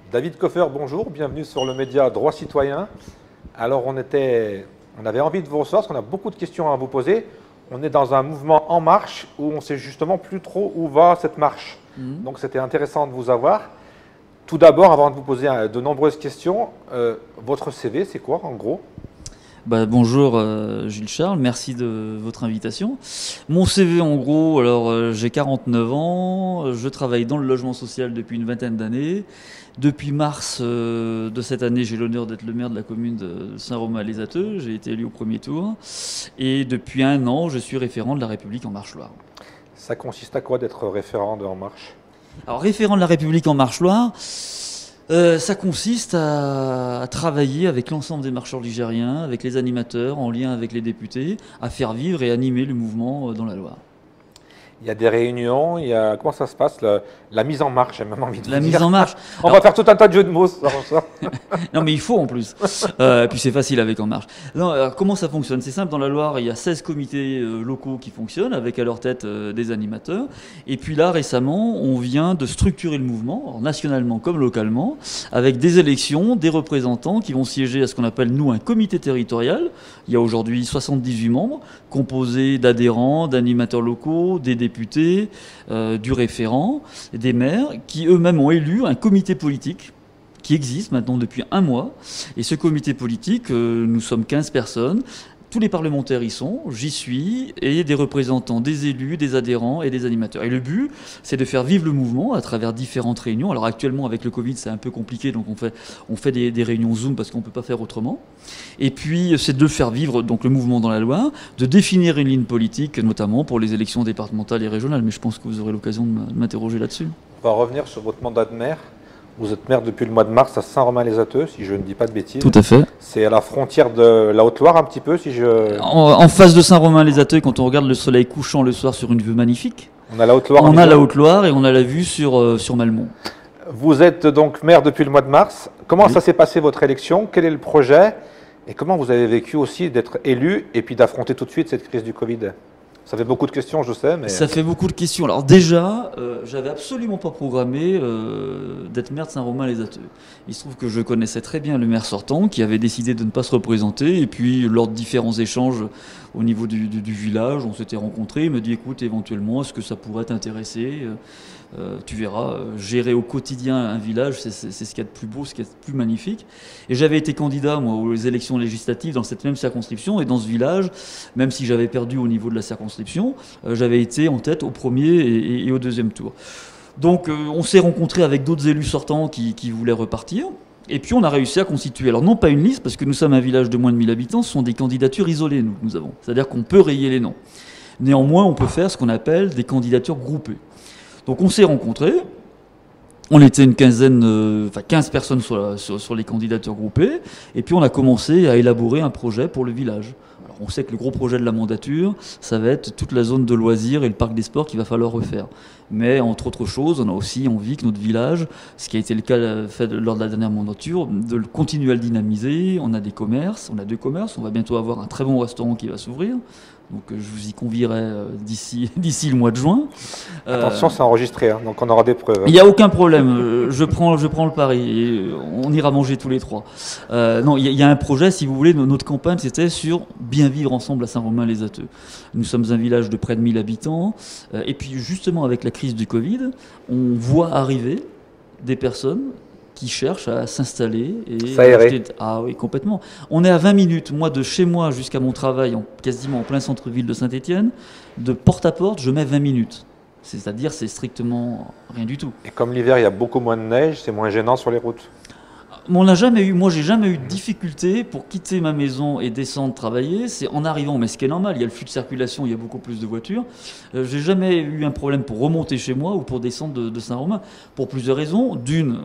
David Koffer, bonjour, bienvenue sur le média Droit Citoyen. Alors on avait envie de vous recevoir parce qu'on a beaucoup de questions à vous poser. On est dans un mouvement en marche où on ne sait justement plus trop où va cette marche. Donc c'était intéressant de vous avoir. Tout d'abord, avant de vous poser de nombreuses questions, votre CV, c'est quoi en gros ? Bonjour Jules Charles, merci de votre invitation. Mon CV en gros, alors j'ai 49 ans, je travaille dans le logement social depuis une vingtaine d'années. Depuis mars de cette année, j'ai l'honneur d'être le maire de la commune de Saint-Romain-les-Ateux. J'ai été élu au premier tour. Et depuis un an, je suis référent de La République En Marche Loire. Ça consiste à quoi d'être référent de En Marche ? Alors référent de La République En Marche Loire, ça consiste à travailler avec l'ensemble des marcheurs ligériens, avec les animateurs, en lien avec les députés, à faire vivre et animer le mouvement dans la Loire. Il y a des réunions, comment ça se passe, la mise en marche, j'ai même envie de vous dire. La mise en marche. On va faire tout un tas de jeux de mots sur ça. Non mais il faut en plus. Puis c'est facile avec En Marche. Non, alors, comment ça fonctionne ? C'est simple, dans la Loire, il y a 16 comités locaux qui fonctionnent, avec à leur tête des animateurs. Et puis là, récemment, on vient de structurer le mouvement, nationalement comme localement, avec des élections, des représentants qui vont siéger à ce qu'on appelle, nous, un comité territorial. Il y a aujourd'hui 78 membres, composés d'adhérents, d'animateurs locaux, des députés, du référent, des maires, qui eux-mêmes ont élu un comité politique qui existe maintenant depuis un mois. Et ce comité politique, nous sommes 15 personnes. Tous les parlementaires y sont, j'y suis, et des représentants, des élus, des adhérents et des animateurs. Et le but, c'est de faire vivre le mouvement à travers différentes réunions. Alors actuellement, avec le Covid, c'est un peu compliqué, donc on fait des réunions Zoom parce qu'on ne peut pas faire autrement. Et puis, c'est de faire vivre donc, le mouvement dans la Loire, de définir une ligne politique, notamment pour les élections départementales et régionales. Mais je pense que vous aurez l'occasion de m'interroger là-dessus. On va revenir sur votre mandat de maire. Vous êtes maire depuis le mois de mars à Saint-Romain-les-Ateux, si je ne dis pas de bêtises. Tout à fait. C'est à la frontière de la Haute-Loire un petit peu, si je... En face de Saint-Romain-les-Ateux, quand on regarde le soleil couchant le soir sur une vue magnifique, on a la Haute-Loire. On a la Haute-Loire et on a la vue sur Malmont. Vous êtes donc maire depuis le mois de mars. Comment ça s'est passé votre élection ? Quel est le projet ? Et comment vous avez vécu aussi d'être élu et puis d'affronter tout de suite cette crise du Covid ? Ça fait beaucoup de questions, je sais, mais... Ça fait beaucoup de questions. Alors déjà, j'avais absolument pas programmé d'être maire de Saint-Romain-les-Ateux. Il se trouve que je connaissais très bien le maire sortant, qui avait décidé de ne pas se représenter. Et puis, lors de différents échanges au niveau du village, on s'était rencontrés. Il me dit, écoute, éventuellement, est-ce que ça pourrait t'intéresser ? Tu verras, gérer au quotidien un village, c'est ce qu'il y a de plus beau, ce qu'il y a de plus magnifique. Et j'avais été candidat, moi, aux élections législatives dans cette même circonscription. Et dans ce village, même si j'avais perdu au niveau de la circonscription, j'avais été en tête au premier et au deuxième tour. Donc on s'est rencontrés avec d'autres élus sortants qui voulaient repartir. Et puis on a réussi à constituer, alors non pas une liste, parce que nous sommes un village de moins de 1000 habitants, ce sont des candidatures isolées, nous avons. C'est-à-dire qu'on peut rayer les noms. Néanmoins, on peut faire ce qu'on appelle des candidatures groupées. Donc on s'est rencontrés, on était une 15 personnes sur les candidatures groupées, et puis on a commencé à élaborer un projet pour le village. Alors on sait que le gros projet de la mandature, ça va être toute la zone de loisirs et le parc des sports qu'il va falloir refaire. Mais entre autres choses, on a aussi envie que notre village, ce qui a été le cas fait lors de la dernière mandature, de continuer à le dynamiser. On a des commerces, on a 2 commerces, on va bientôt avoir un très bon restaurant qui va s'ouvrir. Donc je vous y convierai d'ici le mois de juin. Attention, c'est enregistré, hein, donc on aura des preuves. Il n'y a aucun problème, je prends le pari, et on ira manger tous les 3. Non, il y a un projet, si vous voulez, notre campagne c'était sur bien vivre ensemble à Saint-Romain-les-Ateux. Nous sommes un village de près de 1000 habitants, et puis justement avec la crise du Covid, on voit arriver des personnes qui cherchent à s'installer et s'aérer. Ah oui, complètement. On est à 20 minutes, moi, de chez moi jusqu'à mon travail, quasiment en plein centre-ville de Saint-Étienne. De porte à porte, je mets 20 minutes. C'est-à-dire, c'est strictement rien du tout. Et comme l'hiver, il y a beaucoup moins de neige, c'est moins gênant sur les routes. Moi, j'ai jamais eu de difficulté pour quitter ma maison et descendre travailler. C'est en arrivant, mais ce qui est normal, il y a le flux de circulation, il y a beaucoup plus de voitures. J'ai jamais eu un problème pour remonter chez moi ou pour descendre de Saint-Romain, pour plusieurs raisons. D'une,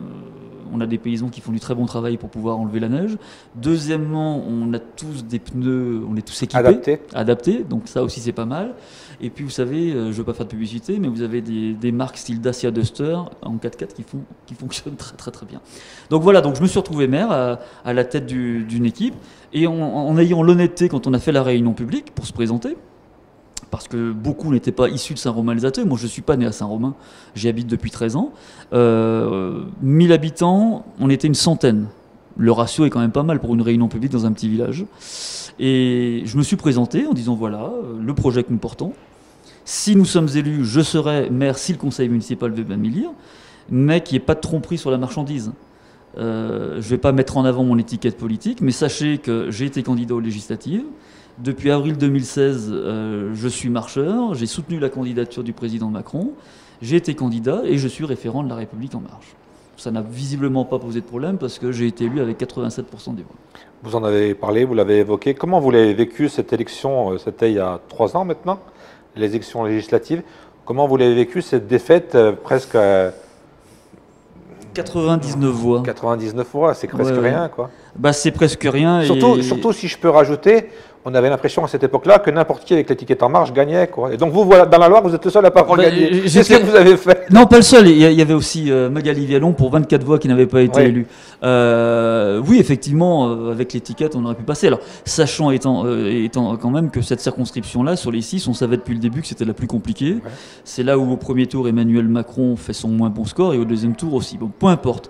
on a des paysans qui font du très bon travail pour pouvoir enlever la neige. Deuxièmement, on a tous des pneus, on est tous équipés. Adaptés, donc ça aussi c'est pas mal. Et puis vous savez, je ne veux pas faire de publicité, mais vous avez des marques style Dacia Duster en 4x4 qui fonctionnent très très très bien. Donc voilà, donc je me suis retrouvé maire à la tête d'une équipe, et en ayant l'honnêteté quand on a fait la réunion publique pour se présenter, parce que beaucoup n'étaient pas issus de Saint-Romain-les-Ateux. Moi, je ne suis pas né à Saint-Romain, j'y habite depuis 13 ans. 1000 habitants, on était une centaine. Le ratio est quand même pas mal pour une réunion publique dans un petit village. Et je me suis présenté en disant voilà, le projet que nous portons. Si nous sommes élus, je serai maire si le conseil municipal veut bien m'y lire, mais qu'il n'y ait pas de tromperie sur la marchandise. Je ne vais pas mettre en avant mon étiquette politique, mais sachez que j'ai été candidat aux législatives. Depuis avril 2016, je suis marcheur, j'ai soutenu la candidature du président Macron, j'ai été candidat et je suis référent de La République En Marche. Ça n'a visiblement pas posé de problème parce que j'ai été élu avec 87% des voix. Vous en avez parlé, vous l'avez évoqué. Comment vous l'avez vécu cette élection? C'était il y a 3 ans maintenant, les élections législatives. Comment vous l'avez vécu cette défaite presque 99 voix. 99 voix, c'est presque rien, quoi. Bah, c'est presque rien. Surtout si je peux rajouter, on avait l'impression à cette époque-là que n'importe qui avec l'étiquette En Marche gagnait, quoi. Et donc vous, voilà, dans la Loire, vous êtes le seul à pas avoir gagné. Qu'est-ce que vous avez fait? Non, pas le seul. Il y avait aussi Magali Vialon pour 24 voix qui n'avaient pas été élues. Oui, effectivement, avec l'étiquette, on aurait pu passer. Alors, sachant étant quand même que cette circonscription-là, sur les 6, on savait depuis le début que c'était la plus compliquée. Ouais. C'est là où au premier tour, Emmanuel Macron fait son moins bon score et au deuxième tour aussi. Bon, peu importe.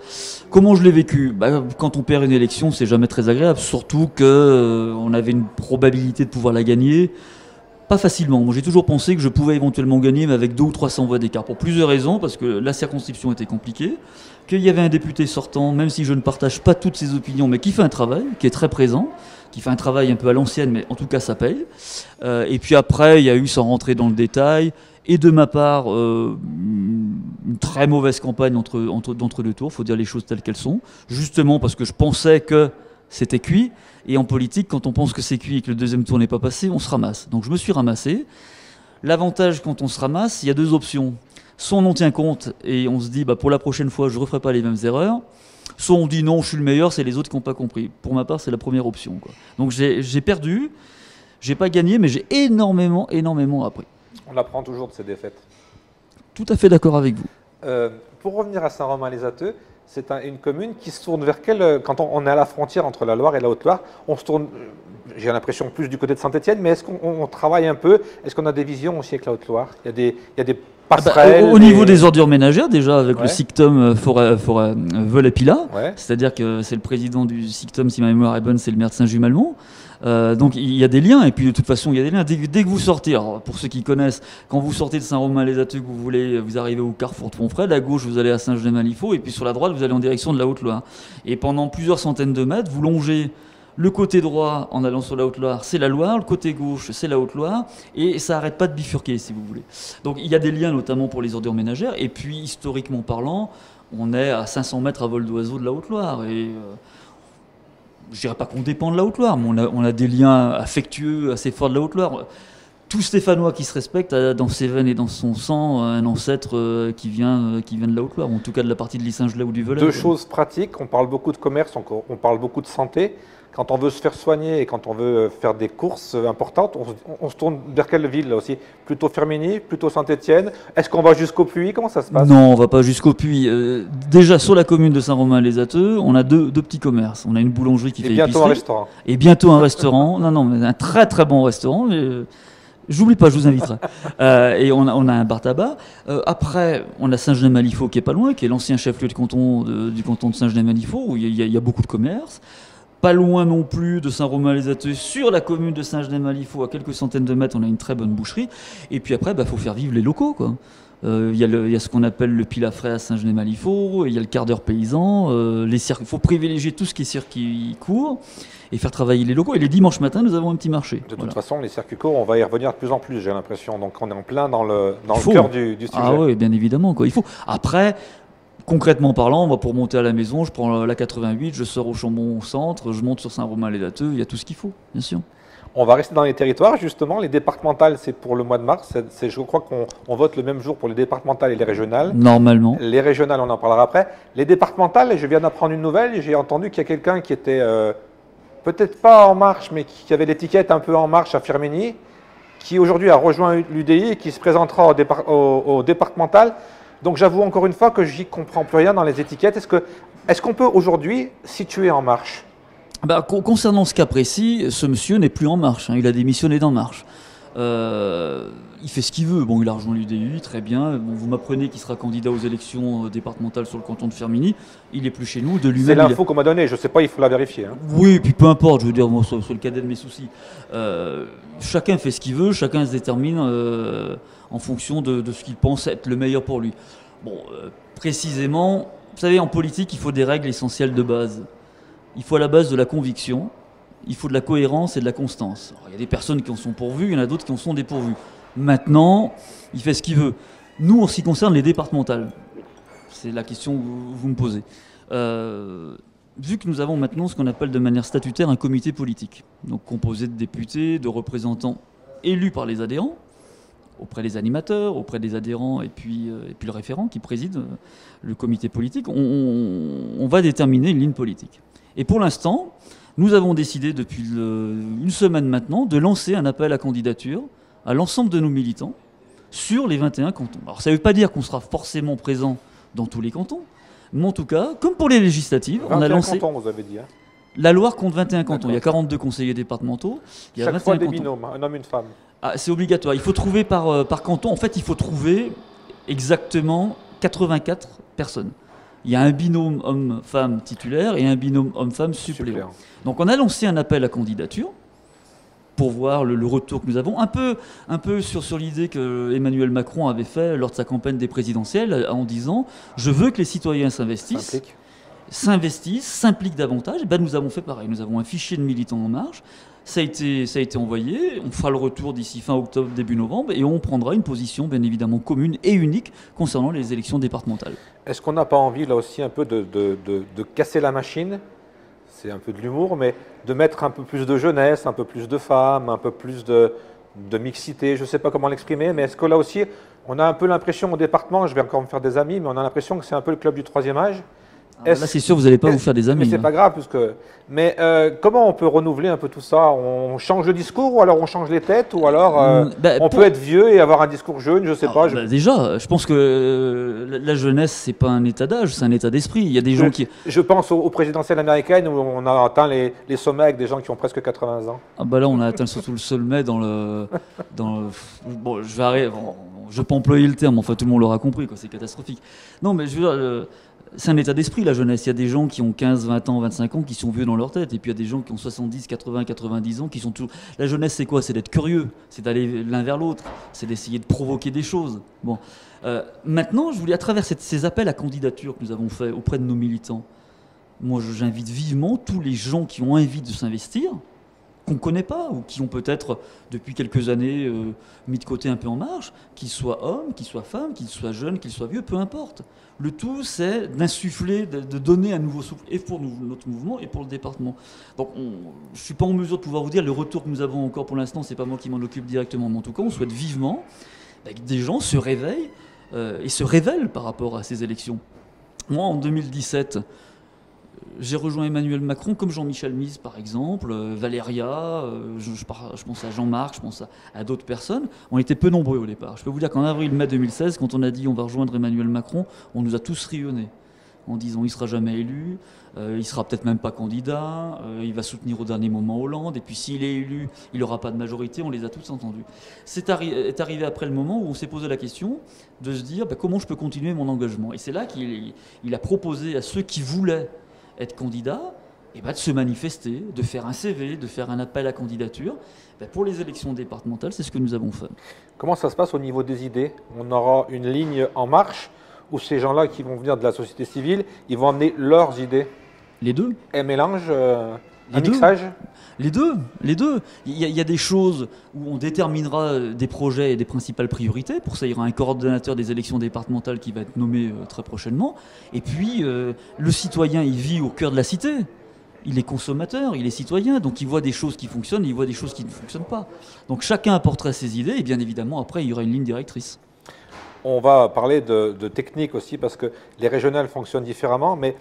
Comment je l'ai vécu? Quand on perd une élection, c'est jamais très agréable, surtout qu'on avait une probabilité de pouvoir la gagner. Pas facilement. Moi, j'ai toujours pensé que je pouvais éventuellement gagner, mais avec 200 ou 300 voix d'écart. Pour plusieurs raisons, parce que la circonscription était compliquée, qu'il y avait un député sortant, même si je ne partage pas toutes ses opinions, mais qui fait un travail, qui est très présent, qui fait un travail un peu à l'ancienne, mais en tout cas, ça paye. Et puis après, il y a eu, sans rentrer dans le détail, et de ma part, une très mauvaise campagne d'entre-deux tours, il faut dire les choses telles qu'elles sont, justement parce que je pensais que c'était cuit. Et en politique, quand on pense que c'est cuit et que le deuxième tour n'est pas passé, on se ramasse. Donc je me suis ramassé. L'avantage quand on se ramasse, il y a 2 options. Soit on en tient compte et on se dit pour la prochaine fois, je ne referai pas les mêmes erreurs. Soit on dit non, je suis le meilleur, c'est les autres qui n'ont pas compris. Pour ma part, c'est la première option, quoi. Donc j'ai perdu, j'ai pas gagné, mais j'ai énormément appris. On apprend toujours de ces défaites. Tout à fait d'accord avec vous. Pour revenir à Saint-Romain-les-Ateux, c'est une commune qui se tourne vers quelle... Quand on est à la frontière entre la Loire et la Haute-Loire, on se tourne, j'ai l'impression, plus du côté de Saint-Étienne, mais est-ce qu'on travaille un peu? Est-ce qu'on a des visions aussi avec la Haute-Loire? Il y a des passerelles. Au niveau des ordures ménagères, déjà, avec le SICTOM Vol-et-Pila, c'est-à-dire que c'est le président du SICTOM, si ma mémoire est bonne, c'est le maire de Saint-Just-Malmont. Donc il y a des liens, et puis de toute façon il y a des liens. Dès que vous sortez, alors, pour ceux qui connaissent, quand vous sortez de Saint-Romain-les-Ateux, que vous arrivez au carrefour de Fontfrède, à gauche vous allez à Saint-Just-Malifaux, et puis sur la droite vous allez en direction de la Haute-Loire. Et pendant plusieurs centaines de mètres, vous longez le côté droit en allant sur la Haute-Loire, c'est la Loire, le côté gauche c'est la Haute-Loire, et ça n'arrête pas de bifurquer si vous voulez. Donc il y a des liens notamment pour les ordures ménagères, et puis historiquement parlant, on est à 500 mètres à vol d'oiseau de la Haute-Loire, et je dirais pas qu'on dépend de la Haute-Loire, mais on a des liens affectueux assez forts de la Haute-Loire. Tout Stéphanois qui se respecte a dans ses veines et dans son sang un ancêtre qui vient de la Haute-Loire, ou en tout cas de la partie de l'Issingelet ou du Velay. 2 choses pratiques, on parle beaucoup de commerce, on parle beaucoup de santé. Quand on veut se faire soigner et quand on veut faire des courses importantes, on se tourne vers quelle ville là aussi? Plutôt Firminy, plutôt Saint-Étienne? Est-ce qu'on va jusqu'au Puy? Comment ça se passe? Non, on ne va pas jusqu'au Puy. Déjà, sur la commune de Saint-Romain-les-Ateux, on a deux petits commerces. On a une boulangerie qui fait épicerie. Et bientôt un restaurant. Et bientôt un restaurant. Non, mais un très très bon restaurant. J'oublie pas, je vous inviterai. Et on a un bar tabac. Après, on a Saint-Genès-Malifaux qui est pas loin, qui est l'ancien chef-lieu de canton du canton de Saint-Genès-Malifaux, où il y a beaucoup de commerces. Pas loin non plus de Saint-Romain-les-Ateux, sur la commune de Saint-Genès-Malifaux, à quelques centaines de mètres, on a une très bonne boucherie. Et puis après, faut faire vivre les locaux, quoi. Il y a ce qu'on appelle le pile à frais à Saint-Genès-Malifaux, il y a le quart d'heure paysan, il faut privilégier tout ce qui est circuit court et faire travailler les locaux. Et les dimanches matins, nous avons un petit marché. De toute façon, les circuits courts, on va y revenir de plus en plus, j'ai l'impression. Donc on est en plein dans le cœur du sujet. Ah oui, bien évidemment, quoi. Il faut. Après, concrètement parlant, moi, pour monter à la maison, je prends la 88, je sors au Chambon au centre, je monte sur Saint-Romain-les-Ateux, il y a tout ce qu'il faut, bien sûr. On va rester dans les territoires, justement. Les départementales, c'est pour le mois de mars. Je crois qu'on vote le même jour pour les départementales et les régionales. Normalement. Les régionales, on en parlera après. Les départementales, je viens d'apprendre une nouvelle. J'ai entendu qu'il y a quelqu'un qui était peut-être pas en marche, mais qui avait l'étiquette un peu en marche à Firminy, qui aujourd'hui a rejoint l'UDI et qui se présentera au départemental. Donc j'avoue encore une fois que j'y comprends plus rien dans les étiquettes. Est-ce qu'on peut aujourd'hui situer En Marche? Concernant ce cas précis, ce monsieur n'est plus En Marche, hein, il a démissionné d'En Marche. Il fait ce qu'il veut. Bon, il a rejoint l'UDI, très bien. Bon, vous m'apprenez qu'il sera candidat aux élections départementales sur le canton de Firminy. Il est plus chez nous. De lui-même. C'est l'info qu'on m'a donnée. Je ne sais pas, il faut la vérifier. Hein. Oui, et puis peu importe. Je veux dire, moi, c'est le cadet de mes soucis. Chacun fait ce qu'il veut. Chacun se détermine en fonction de ce qu'il pense être le meilleur pour lui. Bon, précisément, vous savez, en politique, il faut des règles essentielles de base. Il faut à la base de la conviction. Il faut de la cohérence et de la constance. Alors, il y a des personnes qui en sont pourvues, il y en a d'autres qui en sont dépourvues. Maintenant, il fait ce qu'il veut. Nous, en ce qui concerne les départementales, c'est la question que vous me posez. Vu que nous avons maintenant ce qu'on appelle de manière statutaire un comité politique, donc composé de députés, de représentants élus par les adhérents, auprès des animateurs, auprès des adhérents et puis le référent qui préside le comité politique, on va déterminer une ligne politique. Et pour l'instant, nous avons décidé depuis une semaine maintenant de lancer un appel à candidature à l'ensemble de nos militants sur les 21 cantons. Alors ça ne veut pas dire qu'on sera forcément présent dans tous les cantons, mais en tout cas, comme pour les législatives, on a lancé... 21 cantons, vous avez dit. Hein. La Loire compte 21 cantons. Il y a 42 conseillers départementaux. Il y a Chaque 21 fois des cantons. binômes, un homme, une femme. Ah, c'est obligatoire. Il faut trouver par canton. En fait, il faut trouver exactement 84 personnes. Il y a un binôme homme-femme titulaire et un binôme homme-femme suppléant. Donc on a lancé un appel à candidature pour voir le retour que nous avons, un peu sur l'idée que Emmanuel Macron avait fait lors de sa campagne des présidentielles en disant « Je veux que les citoyens s'investissent, s'impliquent davantage ». Et ben, nous avons fait pareil. Nous avons un fichier de militants en marche. Ça a été envoyé, on fera le retour d'ici fin octobre, début novembre, et on prendra une position bien évidemment commune et unique concernant les élections départementales. Est-ce qu'on n'a pas envie là aussi un peu de casser la machine? C'est un peu de l'humour, mais de mettre un peu plus de jeunesse, un peu plus de femmes, un peu plus de mixité, je ne sais pas comment l'exprimer, mais est-ce que là aussi, on a un peu l'impression au département, je vais encore me faire des amis, mais on a l'impression que c'est un peu le club du troisième âge? Là, c'est sûr, vous n'allez pas vous faire des amis. Mais c'est pas grave, mais comment on peut renouveler un peu tout ça? On change le discours, ou alors on change les têtes, ou alors on peut être vieux et avoir un discours jeune, je sais pas. Déjà, je pense que la jeunesse, c'est pas un état d'âge, c'est un état d'esprit. Il y a des gens qui... Je pense aux présidentielles américaines où on a atteint les sommets avec des gens qui ont presque 80 ans. Ah bah là, on a atteint surtout le sommet dans le... Bon, je vais arrêter, je peux employer le terme, enfin tout le monde l'aura compris, c'est catastrophique. Non, mais je veux dire... C'est un état d'esprit, la jeunesse. Il y a des gens qui ont 15, 20 ans, 25 ans qui sont vieux dans leur tête. Et puis il y a des gens qui ont 70, 80, 90 ans qui sont toujours... La jeunesse, c'est quoi? C'est d'être curieux. C'est d'aller l'un vers l'autre. C'est d'essayer de provoquer des choses. Bon. Maintenant, je voulais, à travers ces appels à candidature que nous avons faits auprès de nos militants, moi, j'invite vivement tous les gens qui ont envie de s'investir, qu'on ne connaît pas, ou qui ont peut-être, depuis quelques années, mis de côté un peu en marge, qu'ils soient hommes, qu'ils soient femmes, qu'ils soient jeunes, qu'ils soient vieux, peu importe. Le tout, c'est d'insuffler, de donner un nouveau souffle, et pour notre mouvement, et pour le département. Donc, je ne suis pas en mesure de pouvoir vous dire, le retour que nous avons encore pour l'instant, ce n'est pas moi qui m'en occupe directement, mais en tout cas, on souhaite vivement que des gens se réveillent, et se révèlent par rapport à ces élections. Moi, en 2017... j'ai rejoint Emmanuel Macron comme Jean-Michel Mise, par exemple, Valéria, je pense à Jean-Marc, je pense à d'autres personnes. On était peu nombreux au départ. Je peux vous dire qu'en avril-mai 2016, quand on a dit on va rejoindre Emmanuel Macron, on nous a tous rayonnés en disant il ne sera jamais élu, il ne sera peut-être même pas candidat, il va soutenir au dernier moment Hollande, et puis s'il est élu, il n'aura pas de majorité, on les a tous entendus. C'est arrivé après le moment où on s'est posé la question de se dire comment je peux continuer mon engagement. Et c'est là qu'il a proposé à ceux qui voulaient être candidat, de se manifester, de faire un CV, de faire un appel à candidature. Pour les élections départementales, c'est ce que nous avons fait. Comment ça se passe au niveau des idées? On aura une ligne en marche où ces gens-là qui vont venir de la société civile, ils vont amener leurs idées? Les deux. Un mélange, un mixage? Les deux. Il y a des choses où on déterminera des projets et des principales priorités. Pour ça, il y aura un coordonnateur des élections départementales qui va être nommé très prochainement. Et puis, le citoyen, il vit au cœur de la cité. Il est consommateur, il est citoyen, donc il voit des choses qui fonctionnent, il voit des choses qui ne fonctionnent pas. Donc chacun apportera ses idées, et bien évidemment, après, il y aura une ligne directrice. On va parler de technique aussi, parce que les régionales fonctionnent différemment, mais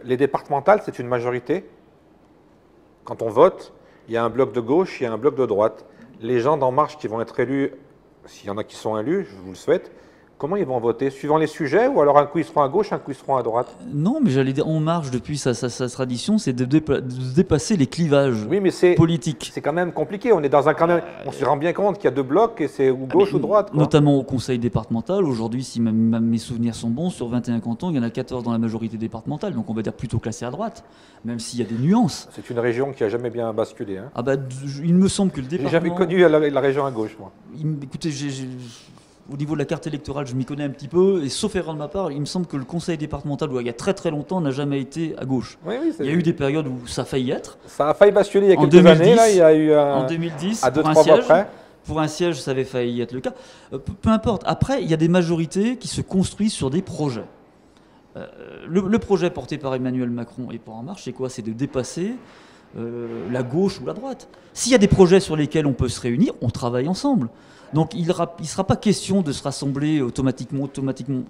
les départementales, c'est une majorité. Quand on vote, il y a un bloc de gauche, il y a un bloc de droite. Les gens d'En Marche qui vont être élus, s'il y en a qui sont élus, je vous le souhaite, comment ils vont voter? Suivant les sujets ou alors un coup ils seront à gauche, un coup ils seront à droite? Non, mais j'allais dire, En Marche, depuis sa tradition, c'est de dépasser les clivages Oui, mais c'est politiques. quand même compliqué. On est dans un quand même, on se rend bien compte qu'il y a deux blocs et c'est ou gauche ou droite, quoi. Notamment au conseil départemental. Aujourd'hui, si mes souvenirs sont bons, sur 21 cantons, il y en a 14 dans la majorité départementale. Donc on va dire plutôt classé à droite, même s'il y a des nuances. C'est une région qui a jamais bien basculé, hein. Ah bah, il me semble que le J'ai département... jamais connu la région à gauche, moi. Écoutez, au niveau de la carte électorale, je m'y connais un petit peu, et sauf erreur de ma part, il me semble que le conseil départemental, il y a très très longtemps, n'a jamais été à gauche. Oui, oui, Il y a eu des périodes où ça a failli être. Ça a failli basculer il y a En quelques 2010, années, là, il y a eu En 2010, à deux, pour un trois mois siège, près. pour un siège, ça avait failli être le cas. Peu importe. Après, il y a des majorités qui se construisent sur des projets. Le projet porté par Emmanuel Macron et par En Marche, c'est quoi? C'est de dépasser la gauche ou la droite. S'il y a des projets sur lesquels on peut se réunir, on travaille ensemble. Donc il ne sera pas question de se rassembler automatiquement,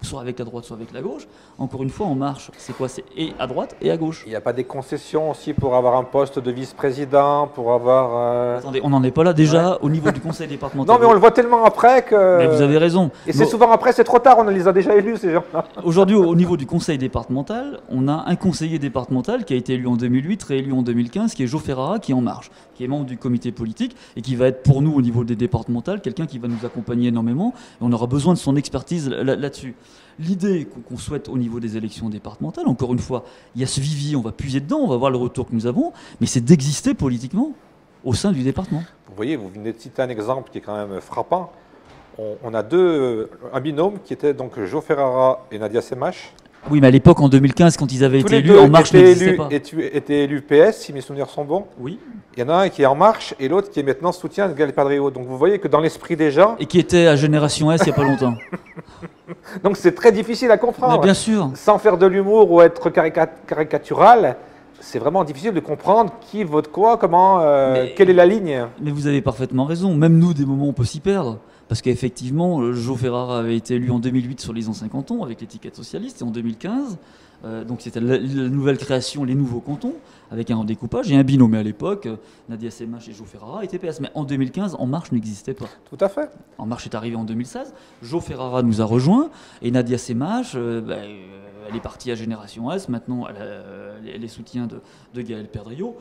soit avec la droite, soit avec la gauche. Encore une fois, En Marche, c'est quoi? C'est et à droite et à gauche. Il n'y a pas des concessions aussi pour avoir un poste de vice-président, pour avoir... Attendez, on n'en est pas là déjà au niveau du conseil départemental. Non, mais on le voit tellement après que... Mais vous avez raison. Et c'est souvent après, c'est trop tard, on les a déjà élus, ces gens-là. Aujourd'hui, au niveau du conseil départemental, on a un conseiller départemental qui a été élu en 2008, réélu en 2015, qui est Jo Ferrara, qui est En Marche, qui est membre du comité politique et qui va être pour nous, au niveau des départementales, quelqu'un qui va nous accompagner énormément. Et on aura besoin de son expertise là-dessus. L'idée qu'on souhaite au niveau des élections départementales, encore une fois, il y a ce vivier, on va puiser dedans, on va voir le retour que nous avons, mais c'est d'exister politiquement au sein du département. Vous voyez, vous venez de citer un exemple qui est quand même frappant. On a un binôme qui était donc Jo Ferrara et Nadia Semache. Oui, mais à l'époque, en 2015, quand ils avaient Tous été les élus, deux En Marche n'existait pas. étaient élus PS, si mes souvenirs sont bons. Oui. Il y en a un qui est En Marche et l'autre qui est maintenant soutien de Gaël Padrillo. Donc vous voyez que dans l'esprit des gens... Et qui était à Génération S il n'y a pas longtemps. Donc c'est très difficile à comprendre. Mais bien sûr. Sans faire de l'humour ou être caricatural, c'est vraiment difficile de comprendre qui vote quoi, comment, quelle est la ligne. Mais vous avez parfaitement raison. Même nous, des moments, on peut s'y perdre. Parce qu'effectivement, Jo Ferrara avait été élu en 2008 sur les anciens cantons avec l'étiquette socialiste et en 2015. Donc c'était la nouvelle création, les nouveaux cantons, avec un découpage et un binôme. Mais à l'époque, Nadia Semache et Jo Ferrara étaient PS. Mais en 2015, En Marche n'existait pas. Tout à fait. En Marche est arrivé en 2016. Jo Ferrara nous a rejoints et Nadia Semache, elle est partie à Génération S. Maintenant, elle est soutien de Gaël Perdriau.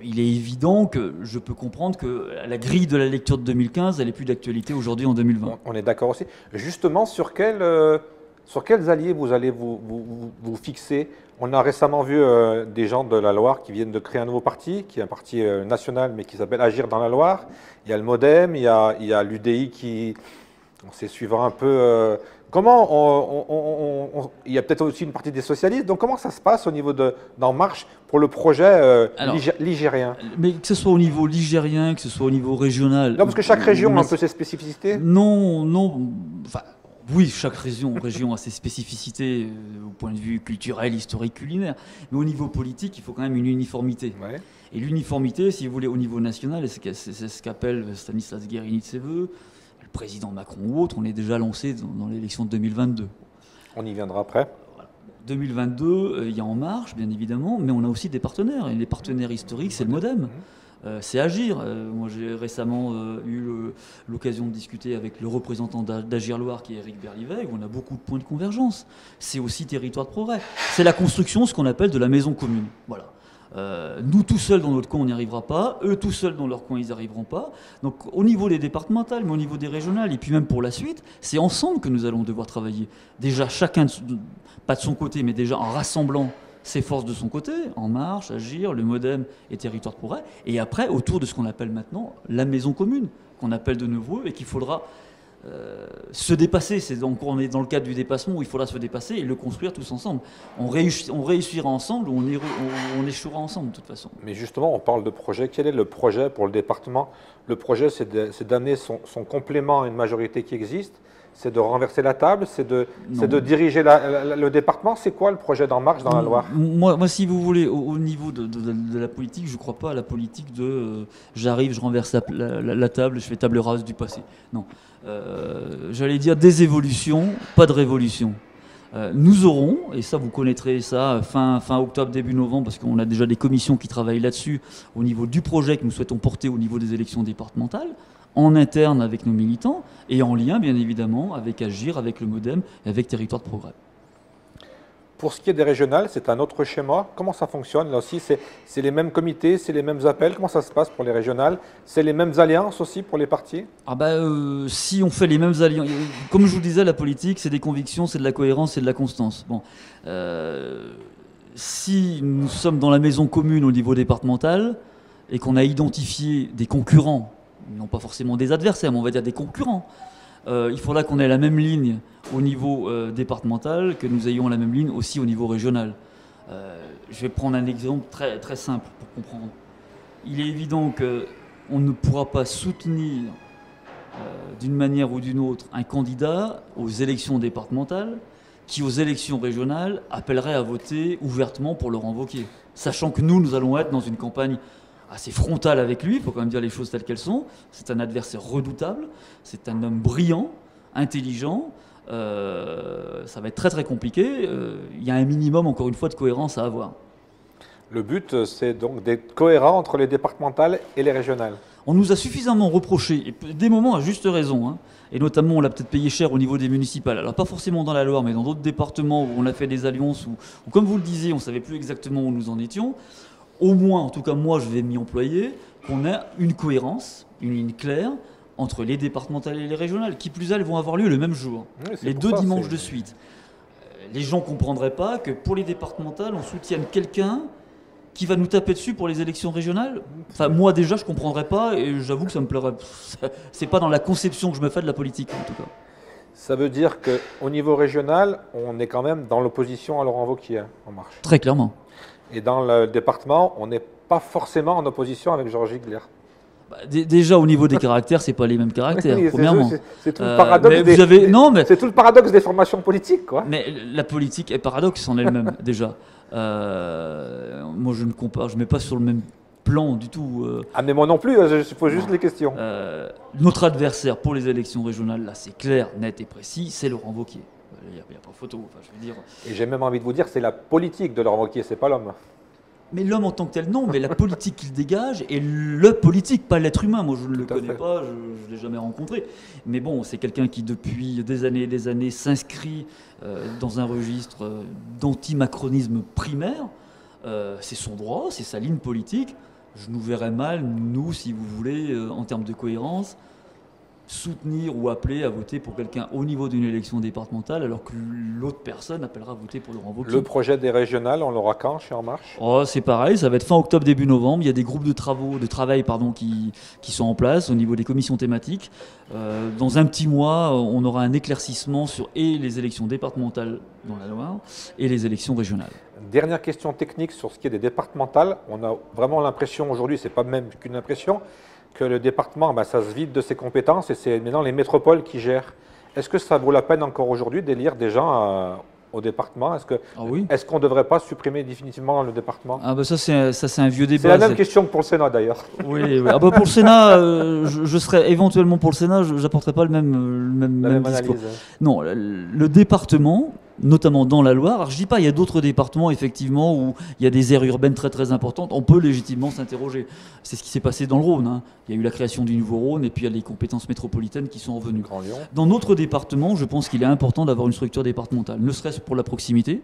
Il est évident que je peux comprendre que la grille de la lecture de 2015, elle n'est plus d'actualité aujourd'hui en 2020. On est d'accord aussi. Justement, sur quels alliés vous allez vous fixer? On a récemment vu des gens de la Loire qui viennent de créer un nouveau parti, qui est un parti national, mais qui s'appelle Agir dans la Loire. Il y a le MoDem, il y a l'UDI qui... C'est suivant un peu... il y a peut-être aussi une partie des socialistes. Donc comment ça se passe au niveau d'En Marche pour le projet ligérien? Mais que ce soit au niveau ligérien, que ce soit au niveau régional... Non, parce que chaque région a un peu ses spécificités. Non. Enfin, oui, chaque région a ses spécificités au point de vue culturel, historique, culinaire. Mais au niveau politique, il faut quand même une uniformité. Ouais. Et l'uniformité, si vous voulez, au niveau national, c'est ce qu'appelle Stanislas Guérini de ses voeux, le président Macron ou autre, on est déjà lancé dans l'élection de 2022. On y viendra après. 2022, il y a En Marche, bien évidemment, mais on a aussi des partenaires. Et les partenaires historiques, c'est le MoDem. C'est Agir. Moi, j'ai récemment eu l'occasion de discuter avec le représentant d'Agir Loire, qui est Éric Berlivet, où on a beaucoup de points de convergence. C'est aussi Territoire de progrès. C'est la construction, ce qu'on appelle de la maison commune. Voilà. Nous, tout seuls dans notre coin, on n'y arrivera pas. Eux, tout seuls dans leur coin, ils n'y arriveront pas. Donc, au niveau des départementales, mais au niveau des régionales, et puis même pour la suite, c'est ensemble que nous allons devoir travailler. Déjà, chacun, pas de son côté, mais déjà en rassemblant ses forces de son côté, En Marche, Agir, le MoDem et Territoire de progrès. Et après, autour de ce qu'on appelle maintenant la maison commune, qu'on appelle de nos voeux, et qu'il faudra se dépasser. On est dans le cadre du dépassement où il faudra se dépasser et le construire tous ensemble. On réussira ensemble ou on échouera ensemble de toute façon. Mais justement, on parle de projet. Quel est le projet pour le département? Le projet, c'est d'amener son complément à une majorité qui existe. C'est de renverser la table, c'est de diriger le département. C'est quoi le projet d'En Marche dans la Loire? Moi, si vous voulez, au niveau de la politique, je ne crois pas à la politique de j'arrive, je renverse la table, je fais table rase du passé. Non. J'allais dire des évolutions, pas de révolution. Nous aurons, et ça vous connaîtrez ça fin octobre, début novembre, parce qu'on a déjà des commissions qui travaillent là-dessus, au niveau du projet que nous souhaitons porter au niveau des élections départementales, en interne avec nos militants et en lien, bien évidemment, avec Agir, avec le MoDem et avec Territoire de Progrès. Pour ce qui est des régionales, c'est un autre schéma. Comment ça fonctionne? Là aussi, c'est les mêmes comités, c'est les mêmes appels. Comment ça se passe pour les régionales? C'est les mêmes alliances aussi pour les partis? Si on fait les mêmes alliances, comme je vous disais, la politique, c'est des convictions, c'est de la cohérence, c'est de la constance. Bon, si nous sommes dans la maison commune au niveau départemental et qu'on a identifié des concurrents, non pas forcément des adversaires, mais on va dire des concurrents, il faudra qu'on ait la même ligne au niveau départemental, que nous ayons la même ligne aussi au niveau régional. Je vais prendre un exemple très, très simple pour comprendre. Il est évident qu'on ne pourra pas soutenir d'une manière ou d'une autre un candidat aux élections départementales qui, aux élections régionales, appellerait à voter ouvertement pour Laurent Wauquiez. Sachant que nous allons être dans une campagne assez frontale avec lui, il faut quand même dire les choses telles qu'elles sont. C'est un adversaire redoutable, c'est un homme brillant, intelligent. Ça va être très très compliqué. Il y a un minimum, encore une fois, de cohérence à avoir. Le but, c'est donc d'être cohérent entre les départementales et les régionales. On nous a suffisamment reproché, et des moments à juste raison, hein, et notamment on l'a peut-être payé cher au niveau des municipales, alors pas forcément dans la Loire, mais dans d'autres départements où on a fait des alliances, où comme vous le disiez, on ne savait plus exactement où nous en étions. Au moins, en tout cas moi je vais m'y employer, qu'on ait une cohérence, une ligne claire entre les départementales et les régionales. Qui plus est, elles vont avoir lieu le même jour, Oui, les deux dimanches de suite. Les gens ne comprendraient pas que pour les départementales, on soutienne quelqu'un qui va nous taper dessus pour les élections régionales. Enfin, moi déjà, je ne comprendrais pas, et j'avoue que ça me plairait. C'est pas dans la conception que je me fais de la politique, en tout cas. Ça veut dire qu'au niveau régional, on est quand même dans l'opposition à Laurent Wauquiez, En Marche. Très clairement. Et dans le département, on n'est pas forcément en opposition avec Georges Gigler. Déjà, au niveau des caractères, c'est pas les mêmes caractères, Oui, premièrement. C'est tout le paradoxe c'est tout le paradoxe des formations politiques, quoi. Mais la politique est paradoxe en elle-même, déjà. Moi, je ne compare, je mets pas sur le même plan du tout. Ah, mais moi non plus, je pose juste les questions. Notre adversaire pour les élections régionales, là, c'est clair, net et précis, c'est Laurent Wauquiez. Il n'y a pas photo, enfin, je veux dire. Et j'ai même envie de vous dire, c'est la politique de Laurent Wauquiez, c'est pas l'homme. Mais l'homme en tant que tel, non, mais la politique qu'il dégage est le politique, pas l'être humain. Moi, je ne le connais pas, je ne l'ai jamais rencontré. Mais bon, c'est quelqu'un qui, depuis des années et des années, s'inscrit dans un registre d'anti-macronisme primaire. C'est son droit, c'est sa ligne politique. Je nous verrais mal, nous, si vous voulez, en termes de cohérence, soutenir ou appeler à voter pour quelqu'un au niveau d'une élection départementale, alors que l'autre personne appellera à voter pour Laurent Wauquiez. Le projet des régionales, on l'aura quand chez En Marche? C'est pareil, ça va être fin octobre, début novembre. Il y a des groupes de travail qui sont en place au niveau des commissions thématiques. Dans un petit mois, on aura un éclaircissement sur les élections départementales dans la Loire et les élections régionales. Dernière question technique sur ce qui est des départementales. On a vraiment l'impression aujourd'hui, c'est pas même qu'une impression, que le département, ça se vide de ses compétences et c'est maintenant les métropoles qui gèrent. Est-ce que ça vaut la peine encore aujourd'hui d'élire des gens au département? Est-ce qu'on ne devrait pas supprimer définitivement le département? Ça c'est un vieux débat. C'est la même question que pour le Sénat d'ailleurs. Oui. Pour le Sénat, je serais éventuellement pour le Sénat, je n'apporterai pas le même discours. Non, le département, notamment dans la Loire, alors je ne dis pas, il y a d'autres départements effectivement où il y a des aires urbaines très très importantes, on peut légitimement s'interroger. C'est ce qui s'est passé dans le Rhône, hein. Il y a eu la création du Nouveau Rhône et puis il y a les compétences métropolitaines qui sont revenues. Dans notre département, je pense qu'il est important d'avoir une structure départementale, ne serait-ce pour la proximité.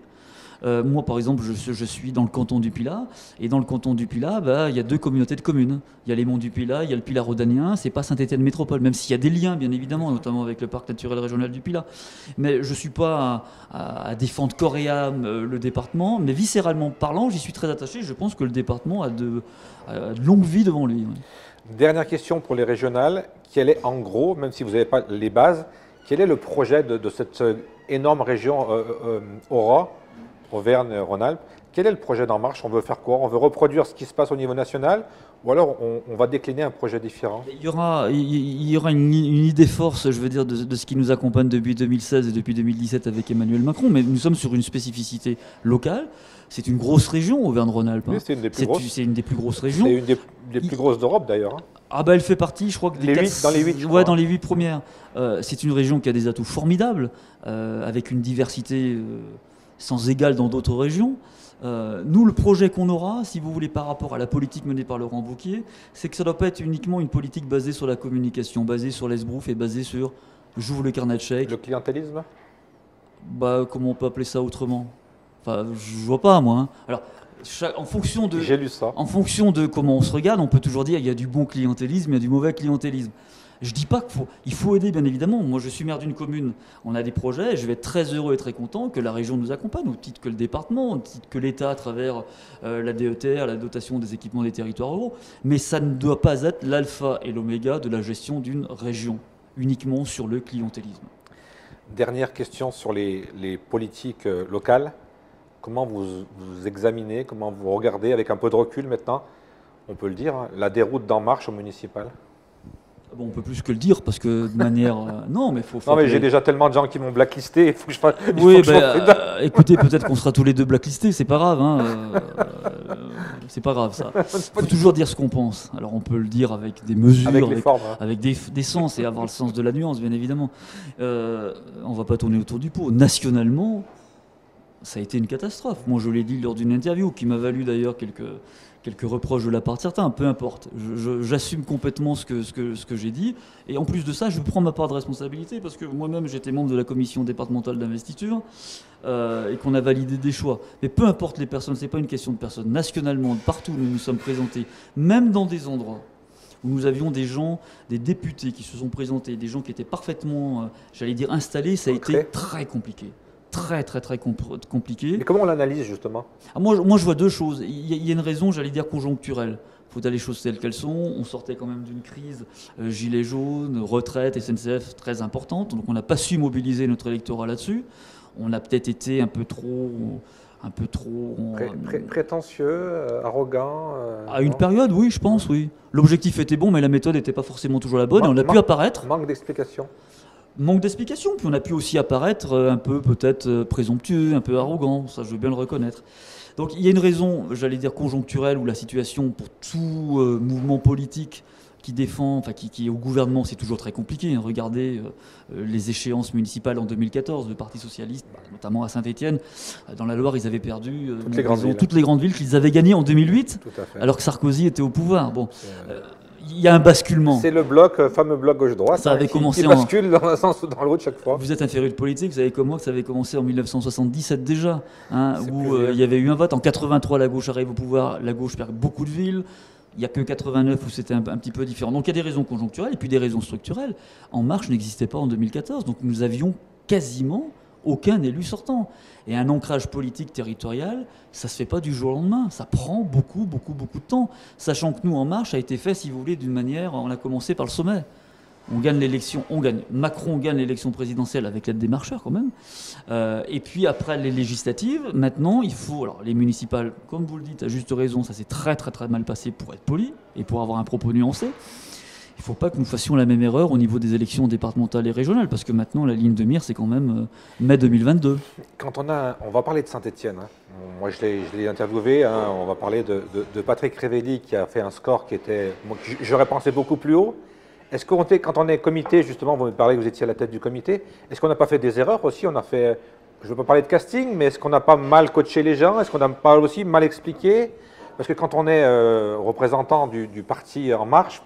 Moi, par exemple, je suis dans le canton du Pilat, et dans le canton du Pilat, il y a deux communautés de communes. Il y a les Monts du Pilat, il y a le Pilat rhodanien, c'est pas Saint-Étienne Métropole, même s'il y a des liens, bien évidemment, notamment avec le parc naturel régional du Pilat. Mais je ne suis pas à défendre corps et âme le département, mais viscéralement parlant, j'y suis très attaché. Je pense que le département a de longues vies devant lui. Dernière question pour les régionales. Quel est, en gros, même si vous n'avez pas les bases, quel est le projet de cette énorme région Aura, Auvergne-Rhône-Alpes? Quel est le projet d'En Marche? On veut faire quoi? On veut reproduire ce qui se passe au niveau national, ou alors on va décliner un projet différent? Il y aura une idée force, je veux dire, de ce qui nous accompagne depuis 2016 et depuis 2017 avec Emmanuel Macron, mais nous sommes sur une spécificité locale. C'est une grosse région, Auvergne-Rhône-Alpes. Oui, c'est une des plus grosses. C'est une des plus grosses régions. C'est une des plus grosses d'Europe d'ailleurs. Elle fait partie, je crois, que dans les 8, je crois. Dans les 8 premières. C'est une région qui a des atouts formidables, avec une diversité sans égale dans d'autres régions. Nous, le projet qu'on aura, si vous voulez, par rapport à la politique menée par Laurent Wauquiez, c'est que ça ne doit pas être uniquement une politique basée sur la communication, basée sur l'esbrouf et basée sur j'ouvre le carnet de chèques. Le clientélisme? Bah, comment on peut appeler ça autrement? Enfin, je vois pas, moi. Hein. Alors, en fonction de, j'ai lu ça. En fonction de comment on se regarde, on peut toujours dire il y a du bon clientélisme, il y a du mauvais clientélisme. Je dis pas qu'il faut aider, bien évidemment. Moi, je suis maire d'une commune, on a des projets, et je vais être très heureux et très content que la région nous accompagne, au titre que le département, au titre que l'État à travers la DETR, la dotation des équipements des territoires ruraux. Mais ça ne doit pas être l'alpha et l'oméga de la gestion d'une région, uniquement sur le clientélisme. Dernière question sur les politiques locales. Comment vous examinez, comment vous regardez, avec un peu de recul maintenant, on peut le dire, hein, la déroute d'En Marche au municipal? Bon, on peut plus que le dire parce que de manière. Non, mais faut. Non, mais j'ai déjà tellement de gens qui m'ont blacklisté. Il faut que je fasse. Oui, écoutez, peut-être qu'on sera tous les deux blacklistés, c'est pas grave. Hein, c'est pas grave ça. Il faut toujours dire ce qu'on pense. Alors on peut le dire avec des mesures, avec des sens et avoir le sens de la nuance, bien évidemment. On va pas tourner autour du pot. Nationalement, ça a été une catastrophe. Moi, je l'ai dit lors d'une interview qui m'a valu d'ailleurs quelques reproches de la part de certains, peu importe. J'assume complètement ce que j'ai dit. Et en plus de ça, je prends ma part de responsabilité parce que moi-même, j'étais membre de la commission départementale d'investiture et qu'on a validé des choix. Mais peu importe les personnes, ce n'est pas une question de personnes. Nationalement, partout où nous nous sommes présentés, même dans des endroits où nous avions des gens, des députés qui se sont présentés, des gens qui étaient parfaitement, j'allais dire, installés, ça a été très compliqué. Très compliqué. Mais comment on l'analyse justement? Moi, je vois deux choses. Il y a une raison, j'allais dire, conjoncturelle. Il faut dire les choses telles qu'elles sont. On sortait quand même d'une crise, gilets jaunes, retraite, SNCF très importante. Donc on n'a pas su mobiliser notre électorat là-dessus. On a peut-être été un peu trop prétentieux, arrogant. À une période, oui, je pense, oui. L'objectif était bon, mais la méthode n'était pas forcément toujours la bonne. Et on a pu apparaître. Manque d'explication. Manque d'explication, puis on a pu aussi apparaître un peu peut-être présomptueux, un peu arrogant, ça je veux bien le reconnaître. Donc il y a une raison, j'allais dire conjoncturelle, où la situation pour tout mouvement politique qui défend, enfin qui est au gouvernement, c'est toujours très compliqué. Hein. Regardez les échéances municipales en 2014, le Parti Socialiste, notamment à Saint-Étienne, dans la Loire, ils avaient perdu toutes les grandes villes qu'ils avaient gagnées en 2008, alors que Sarkozy était au pouvoir. Bon. Il y a un basculement. C'est le fameux bloc gauche-droite, ça avait commencé qui bascule dans un sens ou dans l'autre chaque fois. Vous êtes un féru de politique, vous savez comme moi que ça avait commencé en 1977 déjà, hein, où il y avait eu un vote. En 83, la gauche arrive au pouvoir, la gauche perd beaucoup de villes. Il n'y a que 89 où c'était un petit peu différent. Donc il y a des raisons conjoncturelles et puis des raisons structurelles. En Marche n'existait pas en 2014, donc nous avions quasiment aucun élu sortant. Et un ancrage politique territorial, ça ne se fait pas du jour au lendemain. Ça prend beaucoup de temps. Sachant que nous, En Marche, a été fait, si vous voulez, d'une manière, on a commencé par le sommet. On gagne l'élection, Macron gagne l'élection présidentielle avec l'aide des marcheurs quand même. Et puis après les législatives, maintenant il faut, alors les municipales, comme vous le dites à juste raison, ça s'est très mal passé pour être poli et pour avoir un propos nuancé. Il ne faut pas que nous fassions la même erreur au niveau des élections départementales et régionales, parce que maintenant, la ligne de mire, c'est quand même mai 2022. Quand on va parler de Saint-Étienne. Hein. Moi, je l'ai interviewé. Hein. On va parler de Patrick Révelli, qui a fait un score qui était, j'aurais pensé beaucoup plus haut. Est-ce qu'on quand on est comité, justement, vous me parlez que vous étiez à la tête du comité, est-ce qu'on n'a pas fait des erreurs aussi? On a fait, je ne veux pas parler de casting, mais est-ce qu'on n'a pas mal coaché les gens? Est-ce qu'on n'a pas aussi mal expliqué? Parce que quand on est représentant du parti En Marche,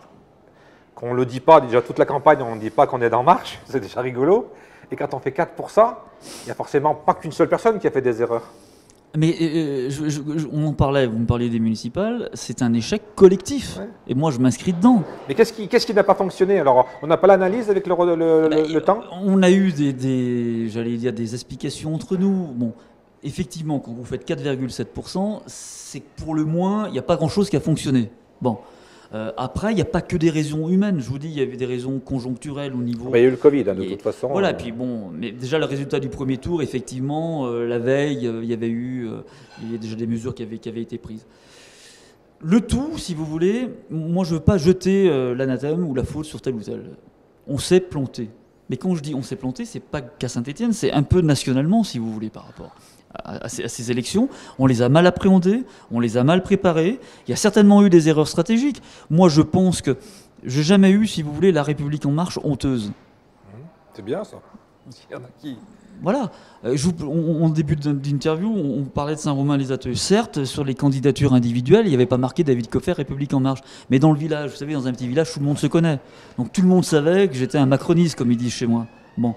qu'on ne le dit pas, déjà toute la campagne, on ne dit pas qu'on est d'En Marche, c'est déjà rigolo. Et quand on fait 4%, il n'y a forcément pas qu'une seule personne qui a fait des erreurs. Mais on en parlait, vous me parliez des municipales, c'est un échec collectif. Ouais. Et moi, je m'inscris dedans. Mais qu'est-ce qui n'a pas fonctionné? Alors, on n'a pas l'analyse avec le temps? On a eu j'allais dire, des explications entre nous. Bon, effectivement, quand vous faites 4,7%, c'est que pour le moins, il n'y a pas grand-chose qui a fonctionné. Bon. Après, il n'y a pas que des raisons humaines. Je vous dis, il y avait des raisons conjoncturelles au niveau. Il y a eu le Covid, hein, de toute façon. Voilà, puis bon, mais déjà le résultat du premier tour, effectivement, la veille, il y a déjà des mesures qui avaient été prises. Le tout, si vous voulez, moi je ne veux pas jeter l'anathème ou la faute sur tel ou tel. On s'est planté. Mais quand je dis on s'est planté, c'est pas qu'à Saint-Étienne, c'est un peu nationalement, si vous voulez, par rapport à ces élections. On les a mal appréhendées, on les a mal préparées. Il y a certainement eu des erreurs stratégiques. Moi, je pense que j'ai jamais eu, si vous voulez, la République En Marche honteuse. C'est bien ça. Il y en a qui... Voilà. En début d'interview, on parlait de Saint-Romain-les-Ateliers. Certes, sur les candidatures individuelles, il n'y avait pas marqué David Coffey, République En Marche. Mais dans le village, vous savez, dans un petit village, tout le monde se connaît. Donc tout le monde savait que j'étais un macroniste, comme ils disent chez moi. Bon,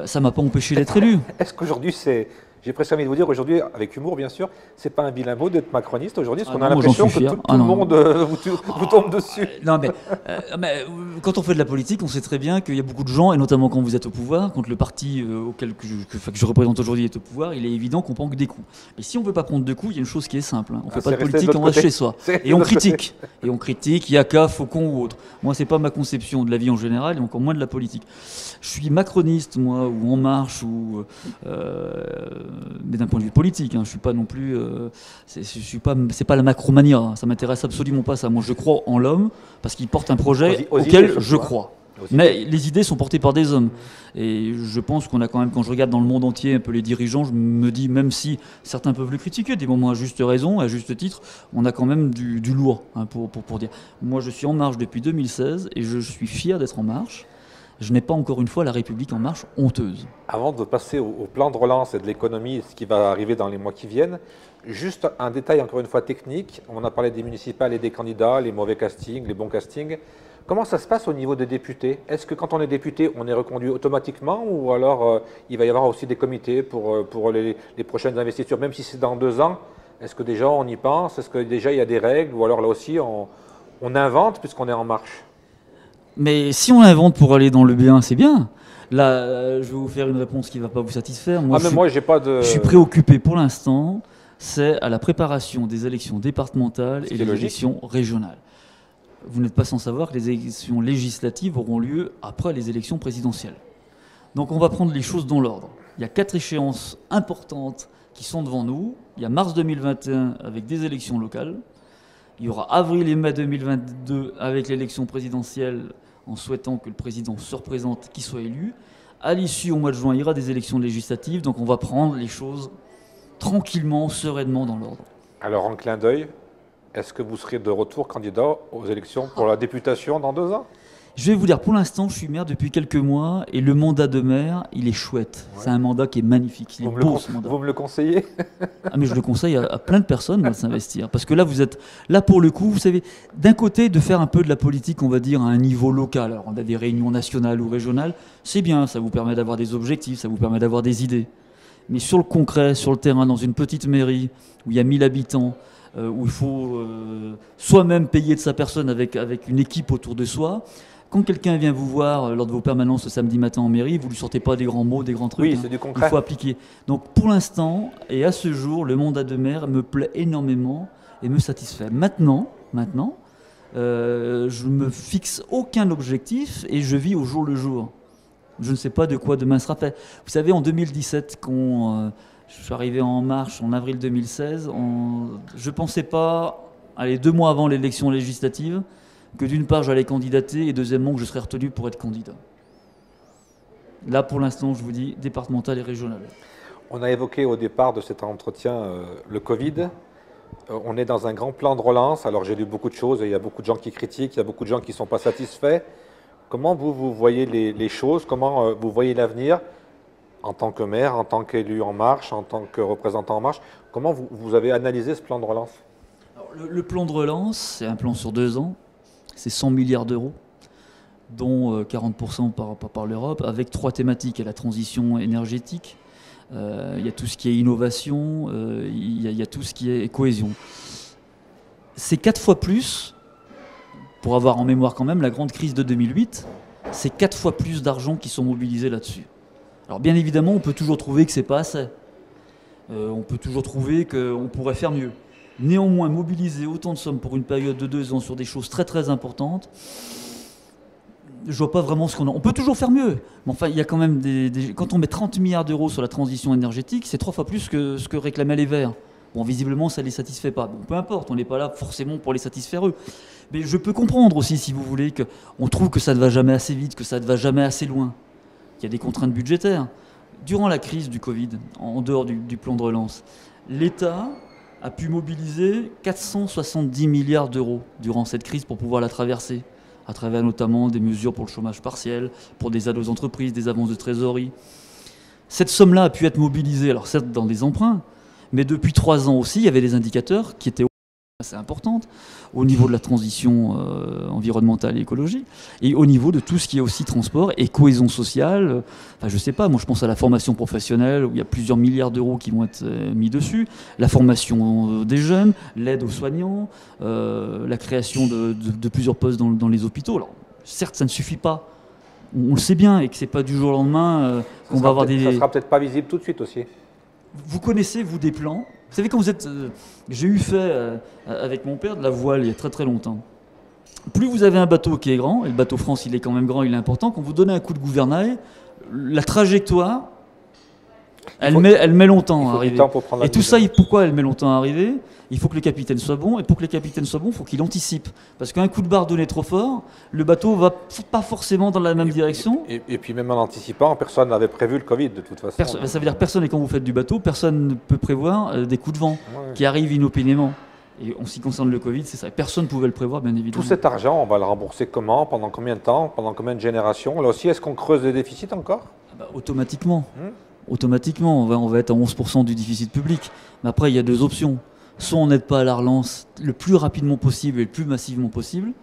ça ne m'a pas empêché d'être élu. Est-ce qu'aujourd'hui, j'ai presque envie de vous dire, aujourd'hui, avec humour bien sûr, c'est pas un vilain mot d'être macroniste aujourd'hui, parce qu'on a l'impression que tout le monde vous tombe dessus. Non, mais quand on fait de la politique, on sait très bien qu'il y a beaucoup de gens, et notamment quand vous êtes au pouvoir, quand le parti auquel que je représente aujourd'hui est au pouvoir, il est évident qu'on prend que des coups. Et si on ne veut pas prendre de coups, il y a une chose qui est simple. On ne fait pas de politique, on reste chez soi. Et on critique. Et on critique, Yaka, Faucon ou autre. Moi, c'est pas ma conception de la vie en général, et encore moins de la politique. Je suis macroniste, moi, ou En Marche, ou... mais d'un point de vue politique, hein, je suis pas non plus, c'est pas la macromania, hein, ça m'intéresse absolument pas ça. Moi, je crois en l'homme parce qu'il porte un projet auquel je crois. Mais les idées sont portées par des hommes. Et je pense qu'on a quand même, quand je regarde dans le monde entier un peu les dirigeants, je me dis, même si certains peuvent le critiquer, des moments à juste raison, à juste titre, on a quand même du lourd, hein, pour dire. Moi, je suis En Marche depuis 2016 et je suis fier d'être En Marche. Je n'ai pas encore une fois la République En Marche honteuse. Avant de passer au plan de relance et de l'économie, ce qui va arriver dans les mois qui viennent, juste un détail encore une fois technique. On a parlé des municipales et des candidats, les mauvais castings, les bons castings. Comment ça se passe au niveau des députés? Est-ce que quand on est député, on est reconduit automatiquement ou alors il va y avoir aussi des comités pour les prochaines investitures, même si c'est dans 2 ans? Est-ce que déjà on y pense? Est-ce que déjà il y a des règles ou alors là aussi on invente puisqu'on est en marche? Mais si on invente pour aller dans le bien, c'est bien. Là, je vais vous faire une réponse qui ne va pas vous satisfaire. Moi, je suis préoccupé pour l'instant, c'est à la préparation des élections départementales et des élections régionales. Vous n'êtes pas sans savoir que les élections législatives auront lieu après les élections présidentielles. Donc on va prendre les choses dans l'ordre. Il y a 4 échéances importantes qui sont devant nous. Il y a mars 2021 avec des élections locales. Il y aura avril et mai 2022 avec l'élection présidentielle, en souhaitant que le président se représente, qu'il soit élu. À l'issue, au mois de juin, il y aura des élections législatives, donc on va prendre les choses tranquillement, sereinement dans l'ordre. Alors, en clin d'œil, est-ce que vous serez de retour candidat aux élections pour la députation dans 2 ans? Je vais vous dire, pour l'instant, je suis maire depuis quelques mois et le mandat de maire, il est chouette. Ouais. C'est un mandat qui est magnifique. Il est beau, ce mandat. Vous me le conseillez? Ah, mais je le conseille à plein de personnes de s'investir. Parce que là, vous êtes là pour le coup, vous savez, d'un côté, de faire un peu de la politique, on va dire, à un niveau local. Alors, on a des réunions nationales ou régionales, c'est bien, ça vous permet d'avoir des objectifs, ça vous permet d'avoir des idées. Mais sur le concret, sur le terrain, dans une petite mairie où il y a 1000 habitants, où il faut soi-même payer de sa personne avec une équipe autour de soi. Quand quelqu'un vient vous voir lors de vos permanences le samedi matin en mairie, vous ne lui sortez pas des grands mots, des grands trucs. Oui, c'est du concret. Il faut appliquer. Donc pour l'instant, et à ce jour, le mandat de maire me plaît énormément et me satisfait. Maintenant, je ne me fixe aucun objectif et je vis au jour le jour. Je ne sais pas de quoi demain sera fait. Vous savez, en 2017, quand je suis arrivé en marche en avril 2016, je ne pensais pas, 2 mois avant l'élection législative, que d'une part j'allais candidater et deuxièmement que je serais retenu pour être candidat. Là pour l'instant je vous dis départemental et régional. On a évoqué au départ de cet entretien le Covid. On est dans un grand plan de relance. Alors j'ai lu beaucoup de choses et il y a beaucoup de gens qui critiquent, il y a beaucoup de gens qui ne sont pas satisfaits. Comment vous voyez les choses? Comment vous voyez l'avenir en tant que maire, en tant qu'élu En Marche, en tant que représentant En Marche? Comment vous avez analysé ce plan de relance? Alors, le plan de relance, c'est un plan sur 2 ans. C'est 100 milliards d'euros, dont 40% par l'Europe, avec 3 thématiques. Il y a la transition énergétique, il y a tout ce qui est innovation, il y a tout ce qui est cohésion. C'est 4 fois plus, pour avoir en mémoire quand même la grande crise de 2008, c'est 4 fois plus d'argent qui sont mobilisés là-dessus. Alors bien évidemment, on peut toujours trouver que c'est pas assez. On peut toujours trouver qu'on pourrait faire mieux. Néanmoins, mobiliser autant de sommes pour une période de 2 ans sur des choses très très importantes, je ne vois pas vraiment ce qu'on a. On peut toujours faire mieux, mais enfin, il y a quand même quand on met 30 milliards d'euros sur la transition énergétique, c'est 3 fois plus que ce que réclamaient les Verts. Bon, visiblement, ça ne les satisfait pas. Bon, peu importe, on n'est pas là forcément pour les satisfaire eux. Mais je peux comprendre aussi, si vous voulez, qu'on trouve que ça ne va jamais assez vite, que ça ne va jamais assez loin. Il y a des contraintes budgétaires. Durant la crise du Covid, en dehors du plan de relance, l'État a pu mobiliser 470 milliards d'euros durant cette crise pour pouvoir la traverser, à travers notamment des mesures pour le chômage partiel, pour des aides aux entreprises, des avances de trésorerie. Cette somme-là a pu être mobilisée, alors certes dans des emprunts, mais depuis 3 ans aussi, il y avait des indicateurs qui étaient assez importantes au niveau de la transition environnementale et écologique, et au niveau de tout ce qui est aussi transport et cohésion sociale. Enfin, je sais pas, moi je pense à la formation professionnelle, où il y a plusieurs milliards d'euros qui vont être mis dessus, la formation des jeunes, l'aide aux soignants, la création de plusieurs postes dans les hôpitaux. Alors, certes, ça ne suffit pas. On le sait bien, et que c'est pas du jour au lendemain qu'on va avoir des... Ça sera peut-être pas visible tout de suite aussi. Vous connaissez, vous, des plans? Vous savez, quand vous êtes... j'ai eu fait, avec mon père, de la voile il y a très très longtemps. Plus vous avez un bateau qui est grand, et le bateau France, il est quand même grand, il est important, quand vous donnez un coup de gouvernail, la trajectoire, elle met longtemps à arriver. Et tout ça, pourquoi elle met longtemps à arriver? Il faut que le capitaine soit bon, et pour que le capitaine soit bon, il faut qu'il anticipe. Parce qu'un coup de barre donné trop fort, le bateau va pas forcément dans la même direction. Et puis même en anticipant, personne n'avait prévu le Covid de toute façon. Ça veut dire personne, et quand vous faites du bateau, personne ne peut prévoir des coups de vent qui arrivent inopinément. Et en ce qui concerne le Covid, c'est ça. Personne ne pouvait le prévoir, bien évidemment. Tout cet argent, on va le rembourser comment? Pendant combien de temps? Pendant combien de générations? Là aussi, est-ce qu'on creuse des déficits encore? Automatiquement. Automatiquement, on va être à 11% du déficit public. Mais après, il y a deux options. Soit on n'aide pas à la relance le plus rapidement possible et le plus massivement possible.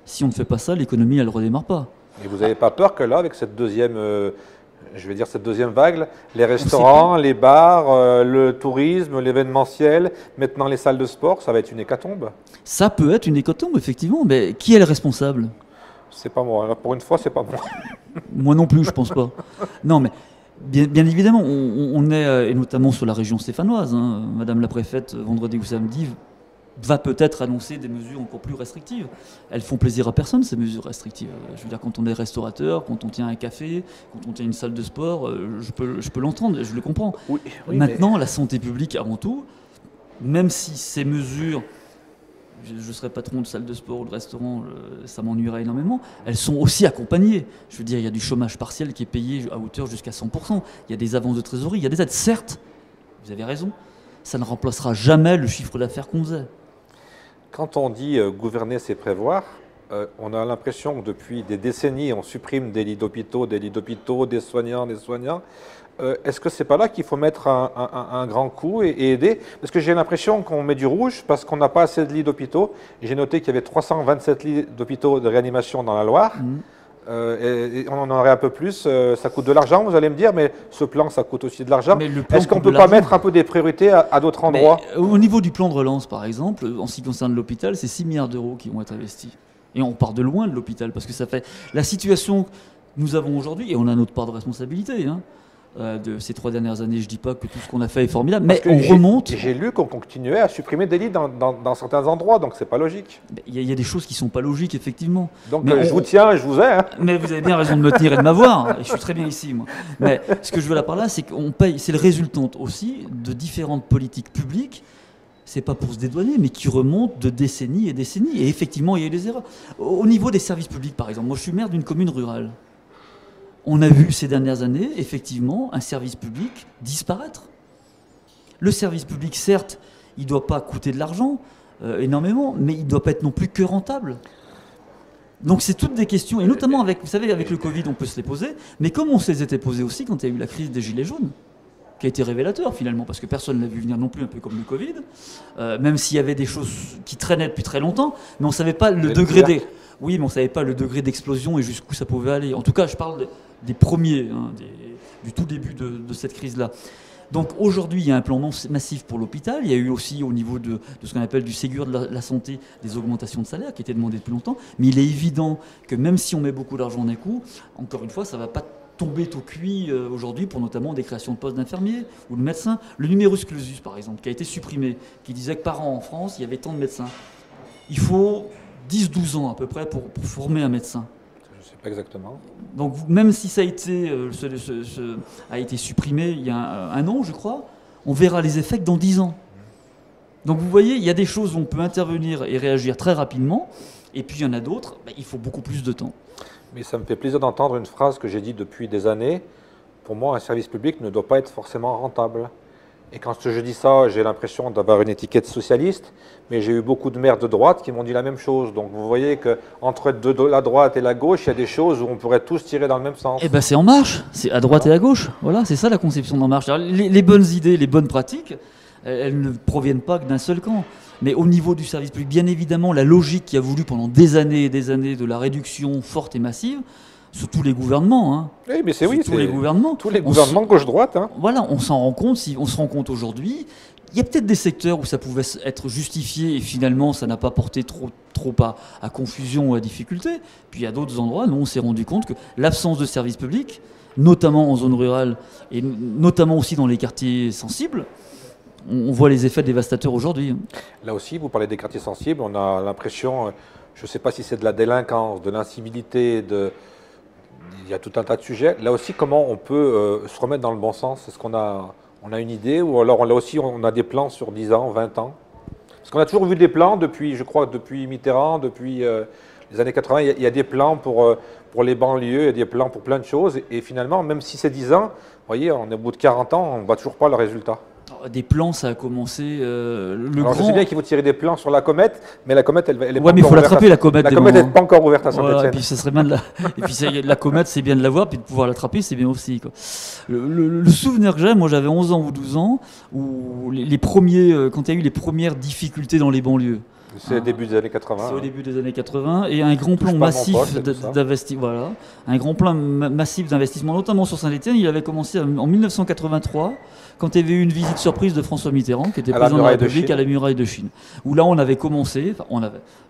Si on ne fait pas ça, l'économie, elle ne redémarre pas. Et vous n'avez pas peur que là, avec cette deuxième, cette deuxième vague, les restaurants, les bars, le tourisme, l'événementiel, maintenant les salles de sport, ça va être une hécatombe? Ça peut être une hécatombe, effectivement. Mais qui est le responsable? C'est pas moi. Alors, pour une fois, c'est pas moi. Moi non plus, je pense pas. Non, mais... Bien évidemment, on est, et notamment sur la région stéphanoise, Madame la préfète, vendredi ou samedi, va peut-être annoncer des mesures encore plus restrictives. Elles font plaisir à personne, ces mesures restrictives. Je veux dire, quand on est restaurateur, quand on tient un café, quand on tient une salle de sport, je peux l'entendre, je le comprends. Oui, maintenant, la santé publique avant tout, même si ces mesures... Je serais patron de salle de sport ou de restaurant, ça m'ennuierait énormément. Elles sont aussi accompagnées. Je veux dire, il y a du chômage partiel qui est payé à hauteur jusqu'à 100%. Il y a des avances de trésorerie, il y a des aides. Certes, vous avez raison, ça ne remplacera jamais le chiffre d'affaires qu'on faisait. Quand on dit gouverner, c'est prévoir, on a l'impression que depuis des décennies, on supprime des lits d'hôpitaux, des soignants, des soignants. Est-ce que c'est pas là qu'il faut mettre un grand coup et aider? Parce que j'ai l'impression qu'on met du rouge parce qu'on n'a pas assez de lits d'hôpitaux. J'ai noté qu'il y avait 327 lits d'hôpitaux de réanimation dans la Loire. Et on en aurait un peu plus. Ça coûte de l'argent, vous allez me dire, mais ce plan, ça coûte aussi de l'argent. Est-ce qu'on ne peut pas mettre un peu des priorités à d'autres endroits? Au niveau du plan de relance, par exemple, en ce qui concerne l'hôpital, c'est 6 milliards d'euros qui vont être investis. Et on part de loin de l'hôpital, parce que ça fait la situation que nous avons aujourd'hui, et on a notre part de responsabilité, de ces 3 dernières années. Je ne dis pas que tout ce qu'on a fait est formidable, mais on remonte. J'ai lu qu'on continuait à supprimer des lits dans certains endroits, donc c'est pas logique. Il y a des choses qui ne sont pas logiques, effectivement. Donc je vous tiens, je vous ai. Mais vous avez bien raison de me tenir et de m'avoir. Et je suis très bien ici, moi. Mais ce que je veux là par là, c'est qu'on paye, c'est le résultant aussi de différentes politiques publiques. C'est pas pour se dédouaner, mais qui remontent de décennies et décennies. Et effectivement, il y a eu des erreurs. Au niveau des services publics, par exemple, moi je suis maire d'une commune rurale. On a vu ces dernières années, effectivement, un service public disparaître. Le service public, certes, il ne doit pas coûter de l'argent énormément, mais il ne doit pas être non plus que rentable. Donc c'est toutes des questions, et notamment avec, vous savez, avec le Covid, on peut se les poser, mais comme on se les était posées aussi quand il y a eu la crise des Gilets jaunes, qui a été révélateur finalement, parce que personne ne l'a vu venir non plus, un peu comme le Covid, même s'il y avait des choses qui traînaient depuis très longtemps, mais on ne savait pas le degré des... Oui, mais on ne savait pas le degré d'explosion et jusqu'où ça pouvait aller. En tout cas, je parle des premiers, du tout début de cette crise-là. Donc aujourd'hui, il y a un plan massif pour l'hôpital. Il y a eu aussi au niveau de ce qu'on appelle du Ségur de la santé des augmentations de salaire qui étaient demandées depuis longtemps. Mais il est évident que même si on met beaucoup d'argent d'un coup, encore une fois, ça ne va pas tomber tout cuit aujourd'hui pour notamment des créations de postes d'infirmiers ou de médecins. Le numerus clausus, par exemple, qui a été supprimé, qui disait que par an en France, il y avait tant de médecins. Il faut 10-12 ans à peu près pour former un médecin. Je ne sais pas exactement. Donc même si ça a été supprimé il y a un an, je crois, on verra les effets que dans 10 ans. Donc vous voyez, il y a des choses où on peut intervenir et réagir très rapidement, et puis il y en a d'autres, il faut beaucoup plus de temps. Mais ça me fait plaisir d'entendre une phrase que j'ai dite depuis des années. Pour moi, un service public ne doit pas être forcément rentable. Et quand je dis ça, j'ai l'impression d'avoir une étiquette socialiste, mais j'ai eu beaucoup de maires de droite qui m'ont dit la même chose. Donc vous voyez qu'entre la droite et la gauche, il y a des choses où on pourrait tous tirer dans le même sens. Eh ben c'est En Marche, c'est à droite et à gauche. Voilà, c'est ça la conception d'En Marche. Alors, les bonnes idées, les bonnes pratiques, elles ne proviennent pas que d'un seul camp. Mais au niveau du service public, bien évidemment, la logique qui a voulu pendant des années et des années de la réduction forte et massive, sous tous les gouvernements. Hein. Oui, mais c'est tous les gouvernements. Tous les gouvernements gauche-droite. Hein. Voilà, on s'en rend compte. On se rend compte aujourd'hui. Il y a peut-être des secteurs où ça pouvait être justifié et finalement ça n'a pas porté trop à confusion ou à difficulté. Puis il y a d'autres endroits, nous on s'est rendu compte que l'absence de services publics, notamment en zone rurale et notamment aussi dans les quartiers sensibles, on voit les effets dévastateurs aujourd'hui. Là aussi, vous parlez des quartiers sensibles, on a l'impression, je ne sais pas si c'est de la délinquance, de l'incivilité, il y a tout un tas de sujets. Là aussi, comment on peut se remettre dans le bon sens? Est-ce qu'on a une idée, ou alors là aussi on a des plans sur 10 ans, 20 ans? Parce qu'on a toujours vu des plans depuis, je crois, depuis Mitterrand, depuis les années 80, il y a des plans pour les banlieues, il y a des plans pour plein de choses, et finalement, même si c'est 10 ans, vous voyez, on est au bout de 40 ans, on ne voit toujours pas le résultat. Des plans, ça a commencé. Alors, je sais bien qu'il faut tirer des plans sur la comète, mais la comète, elle est pas mais il faut l'attraper, la comète. La comète n'est pas encore ouverte à Saint-Étienne. Voilà, et puis, ça serait bien et puis la comète, c'est bien de la voir, puis de pouvoir l'attraper, c'est bien aussi. Quoi. Le souvenir que j'ai, moi j'avais 11 ans ou 12 ans, où les premiers, quand il y a eu les premières difficultés dans les banlieues. C'est au début des années 80. C'est au début des années 80, et un grand plan massif d'investissement, voilà, un grand plan massif d'investissement, notamment sur Saint-Étienne. Il avait commencé en 1983, quand il y avait eu une visite surprise de François Mitterrand, qui était président de la République à la muraille de Chine, où là on avait commencé,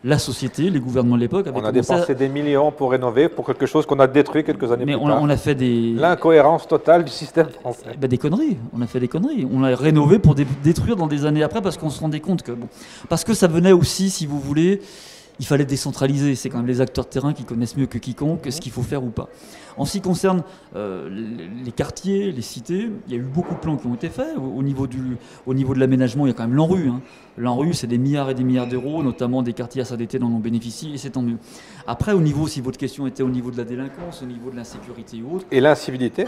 la société, les gouvernements de l'époque avaient commencé. On a dépensé des millions pour rénover pour quelque chose qu'on a détruit quelques années plus tard. Mais on a fait l'incohérence totale du système français. Des conneries. On a fait des conneries. On l'a rénové pour détruire dans des années après parce qu'on se rendait compte que parce que ça venait aussi, si vous voulez, il fallait décentraliser. C'est quand même les acteurs de terrain qui connaissent mieux que quiconque ce qu'il faut faire ou pas. En ce qui concerne les quartiers, les cités, il y a eu beaucoup de plans qui ont été faits. Au niveau de l'aménagement, il y a quand même l'ANRU. Hein. L'ANRU, c'est des milliards et des milliards d'euros, notamment des quartiers à Saint-Étienne en ont bénéficié, et c'est tant mieux. Après, au niveau, si votre question était au niveau de la délinquance, au niveau de l'insécurité ou autre... Et l'incivilité?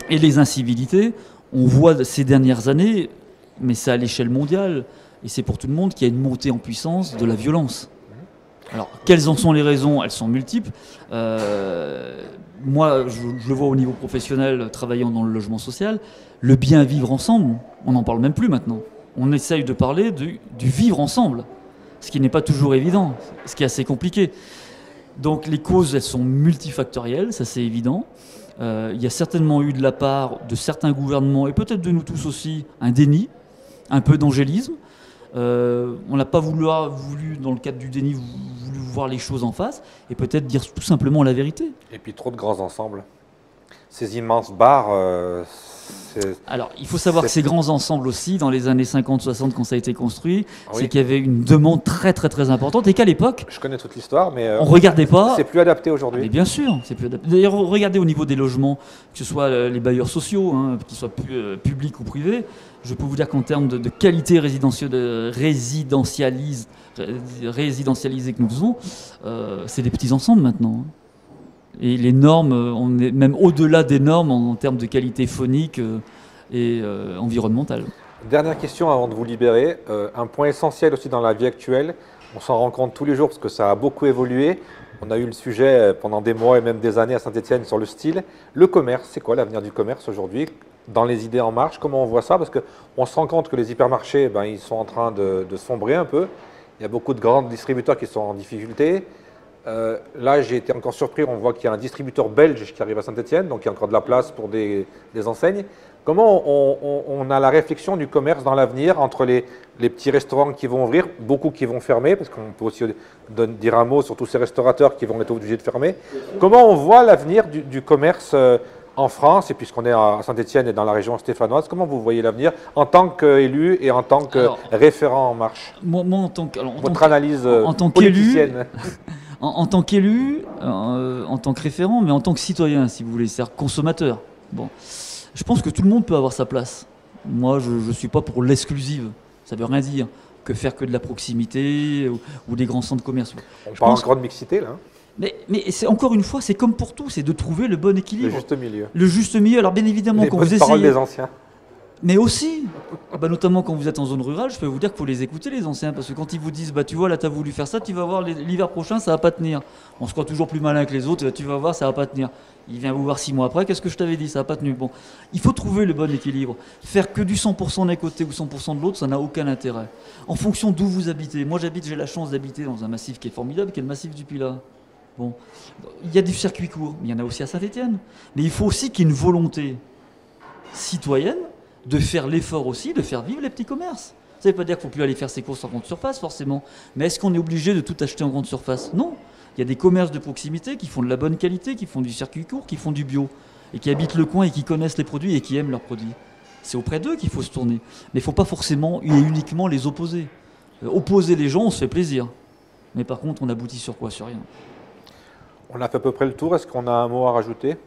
Et les incivilités, on voit ces dernières années, mais c'est à l'échelle mondiale, et c'est pour tout le monde, qu'il y a une montée en puissance de la violence. Alors, quelles en sont les raisons? Elles sont multiples. Moi, je le vois au niveau professionnel, travaillant dans le logement social, le bien vivre ensemble, on n'en parle même plus maintenant. On essaye de parler du vivre ensemble, ce qui n'est pas toujours évident, ce qui est assez compliqué. Donc les causes, elles sont multifactorielles, ça c'est évident. Il y a certainement eu de la part de certains gouvernements, et peut-être de nous tous aussi, un déni, un peu d'angélisme. On n'a pas voulu, dans le cadre du déni, voulu voir les choses en face, et peut-être dire tout simplement la vérité. Et puis trop de grands ensembles. Ces immenses bars... Alors, il faut savoir que ces grands ensembles aussi, dans les années 50-60, quand ça a été construit, c'est qu'il y avait une demande très très très importante, et qu'à l'époque... Je connais toute l'histoire, mais... on ne regardait pas... C'est plus adapté aujourd'hui. Mais bien sûr, c'est plus adapté. D'ailleurs, regardez au niveau des logements, que ce soit les bailleurs sociaux, hein, qu'ils soient publics ou privés, je peux vous dire qu'en termes de qualité résidentialisée que nous faisons, c'est des petits ensembles maintenant. Hein. Et les normes, on est même au-delà des normes en termes de qualité phonique et environnementale. Dernière question avant de vous libérer. Un point essentiel aussi dans la vie actuelle, on s'en rend compte tous les jours parce que ça a beaucoup évolué. On a eu le sujet pendant des mois et même des années à Saint-Étienne sur le style. Le commerce, c'est quoi l'avenir du commerce aujourd'hui? Dans les idées en marche, comment on voit ça? Parce qu'on se rend compte que les hypermarchés, ils sont en train de sombrer un peu. Il y a beaucoup de grands distributeurs qui sont en difficulté. Là, j'ai été encore surpris, on voit qu'il y a un distributeur belge qui arrive à Saint-Étienne, donc il y a encore de la place pour des enseignes. Comment on a la réflexion du commerce dans l'avenir entre les petits restaurants qui vont ouvrir, beaucoup qui vont fermer, parce qu'on peut aussi dire un mot sur tous ces restaurateurs qui vont être obligés de fermer. Comment on voit l'avenir du commerce en France, et puisqu'on est à Saint-Étienne et dans la région stéphanoise, comment vous voyez l'avenir en tant qu'élu et en tant que référent en marche? Moi en tant que... Votre analyse politicienne. En tant qu'élu, en tant que référent, mais en tant que citoyen, si vous voulez, c'est-à-dire consommateur. Bon. Je pense que tout le monde peut avoir sa place. Moi, je ne suis pas pour l'exclusive. Ça ne veut rien dire que faire que de la proximité ou des grands centres commerciaux. On parle encore de mixité, là. Mais c'est, encore une fois, c'est comme pour tout, c'est de trouver le bon équilibre. Le juste milieu. Le juste milieu. Alors bien évidemment, les quand bonnes vous paroles essayez... des anciens. Mais aussi, notamment quand vous êtes en zone rurale, je peux vous dire qu'il faut les écouter, les anciens, parce que quand ils vous disent, tu vois, là, tu as voulu faire ça, tu vas voir, l'hiver prochain, ça va pas tenir. On se croit toujours plus malin que les autres, tu vas voir, ça va pas tenir. Il vient vous voir 6 mois après, qu'est-ce que je t'avais dit, ça va pas tenu. Bon, il faut trouver le bon équilibre. Faire que du 100% d'un côté ou 100% de l'autre, ça n'a aucun intérêt. En fonction d'où vous habitez. Moi, j'ai la chance d'habiter dans un massif qui est formidable, qui est le massif du Pilat. Bon, il y a du circuit court, mais il y en a aussi à Saint-Étienne. Mais il faut aussi qu'il y ait une volonté citoyenne de faire l'effort aussi, de faire vivre les petits commerces. Ça ne veut pas dire qu'il ne faut plus aller faire ses courses en grande surface, forcément. Mais est-ce qu'on est obligé de tout acheter en grande surface? Non. Il y a des commerces de proximité qui font de la bonne qualité, qui font du circuit court, qui font du bio, et qui habitent le coin et qui connaissent les produits et qui aiment leurs produits. C'est auprès d'eux qu'il faut se tourner. Mais il ne faut pas forcément et uniquement les opposer. Opposer les gens, on se fait plaisir. Mais par contre, on aboutit sur quoi? Sur rien. On a fait à peu près le tour. Est-ce qu'on a un mot à rajouter,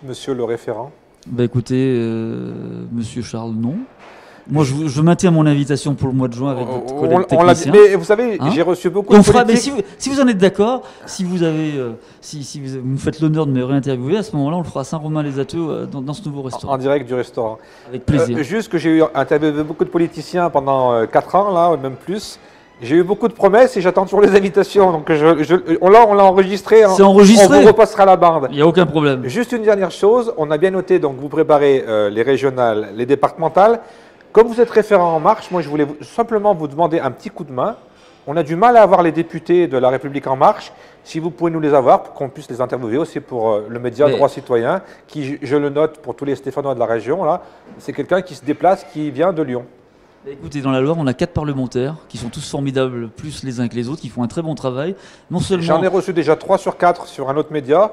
monsieur le référent? Écoutez, monsieur Charles, non. Moi, je maintiens mon invitation pour le mois de juin avec votre collègue technicien. Mais vous savez, j'ai reçu beaucoup de politiques. Si vous en êtes d'accord, si vous me faites l'honneur de me réinterviewer, à ce moment-là, on le fera à Saint-Romain-les-Atheux dans ce nouveau restaurant. En direct du restaurant. Avec plaisir. Juste que j'ai eu interviewé beaucoup de politiciens pendant 4 ans, là, même plus. J'ai eu beaucoup de promesses et j'attends toujours les invitations. Donc on l'a enregistré. C'est enregistré. On vous repassera la bande. Il n'y a aucun problème. Juste une dernière chose, on a bien noté, donc vous préparez les régionales, les départementales. Comme vous êtes référent En Marche, moi je voulais simplement vous demander un petit coup de main. On a du mal à avoir les députés de La République En Marche. Si vous pouvez nous les avoir, pour qu'on puisse les interviewer aussi pour le média Droit Citoyen, qui, je le note pour tous les Stéphanois de la région, là, c'est quelqu'un qui se déplace, qui vient de Lyon. Écoutez, dans la Loire, on a 4 parlementaires qui sont tous formidables, plus les uns que les autres, qui font un très bon travail. Non seulement... J'en ai reçu déjà 3 sur 4 sur un autre média,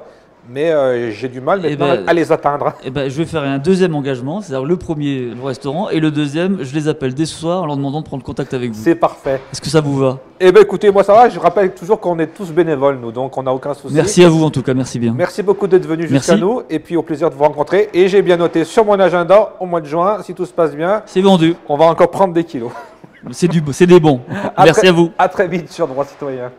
mais j'ai du mal maintenant à les atteindre. Je vais faire un deuxième engagement, c'est-à-dire le premier, le restaurant, et le deuxième, je les appelle dès ce soir en leur demandant de prendre contact avec vous. C'est parfait. Est-ce que ça vous va? Écoutez, moi ça va, je rappelle toujours qu'on est tous bénévoles, nous, donc on n'a aucun souci. Merci à vous en tout cas, merci bien. Merci beaucoup d'être venu jusqu'à nous, et puis au plaisir de vous rencontrer. Et j'ai bien noté sur mon agenda, au mois de juin, si tout se passe bien, c'est vendu. On va encore prendre des kilos. C'est des bons. Merci à vous. À très vite sur Droit Citoyen.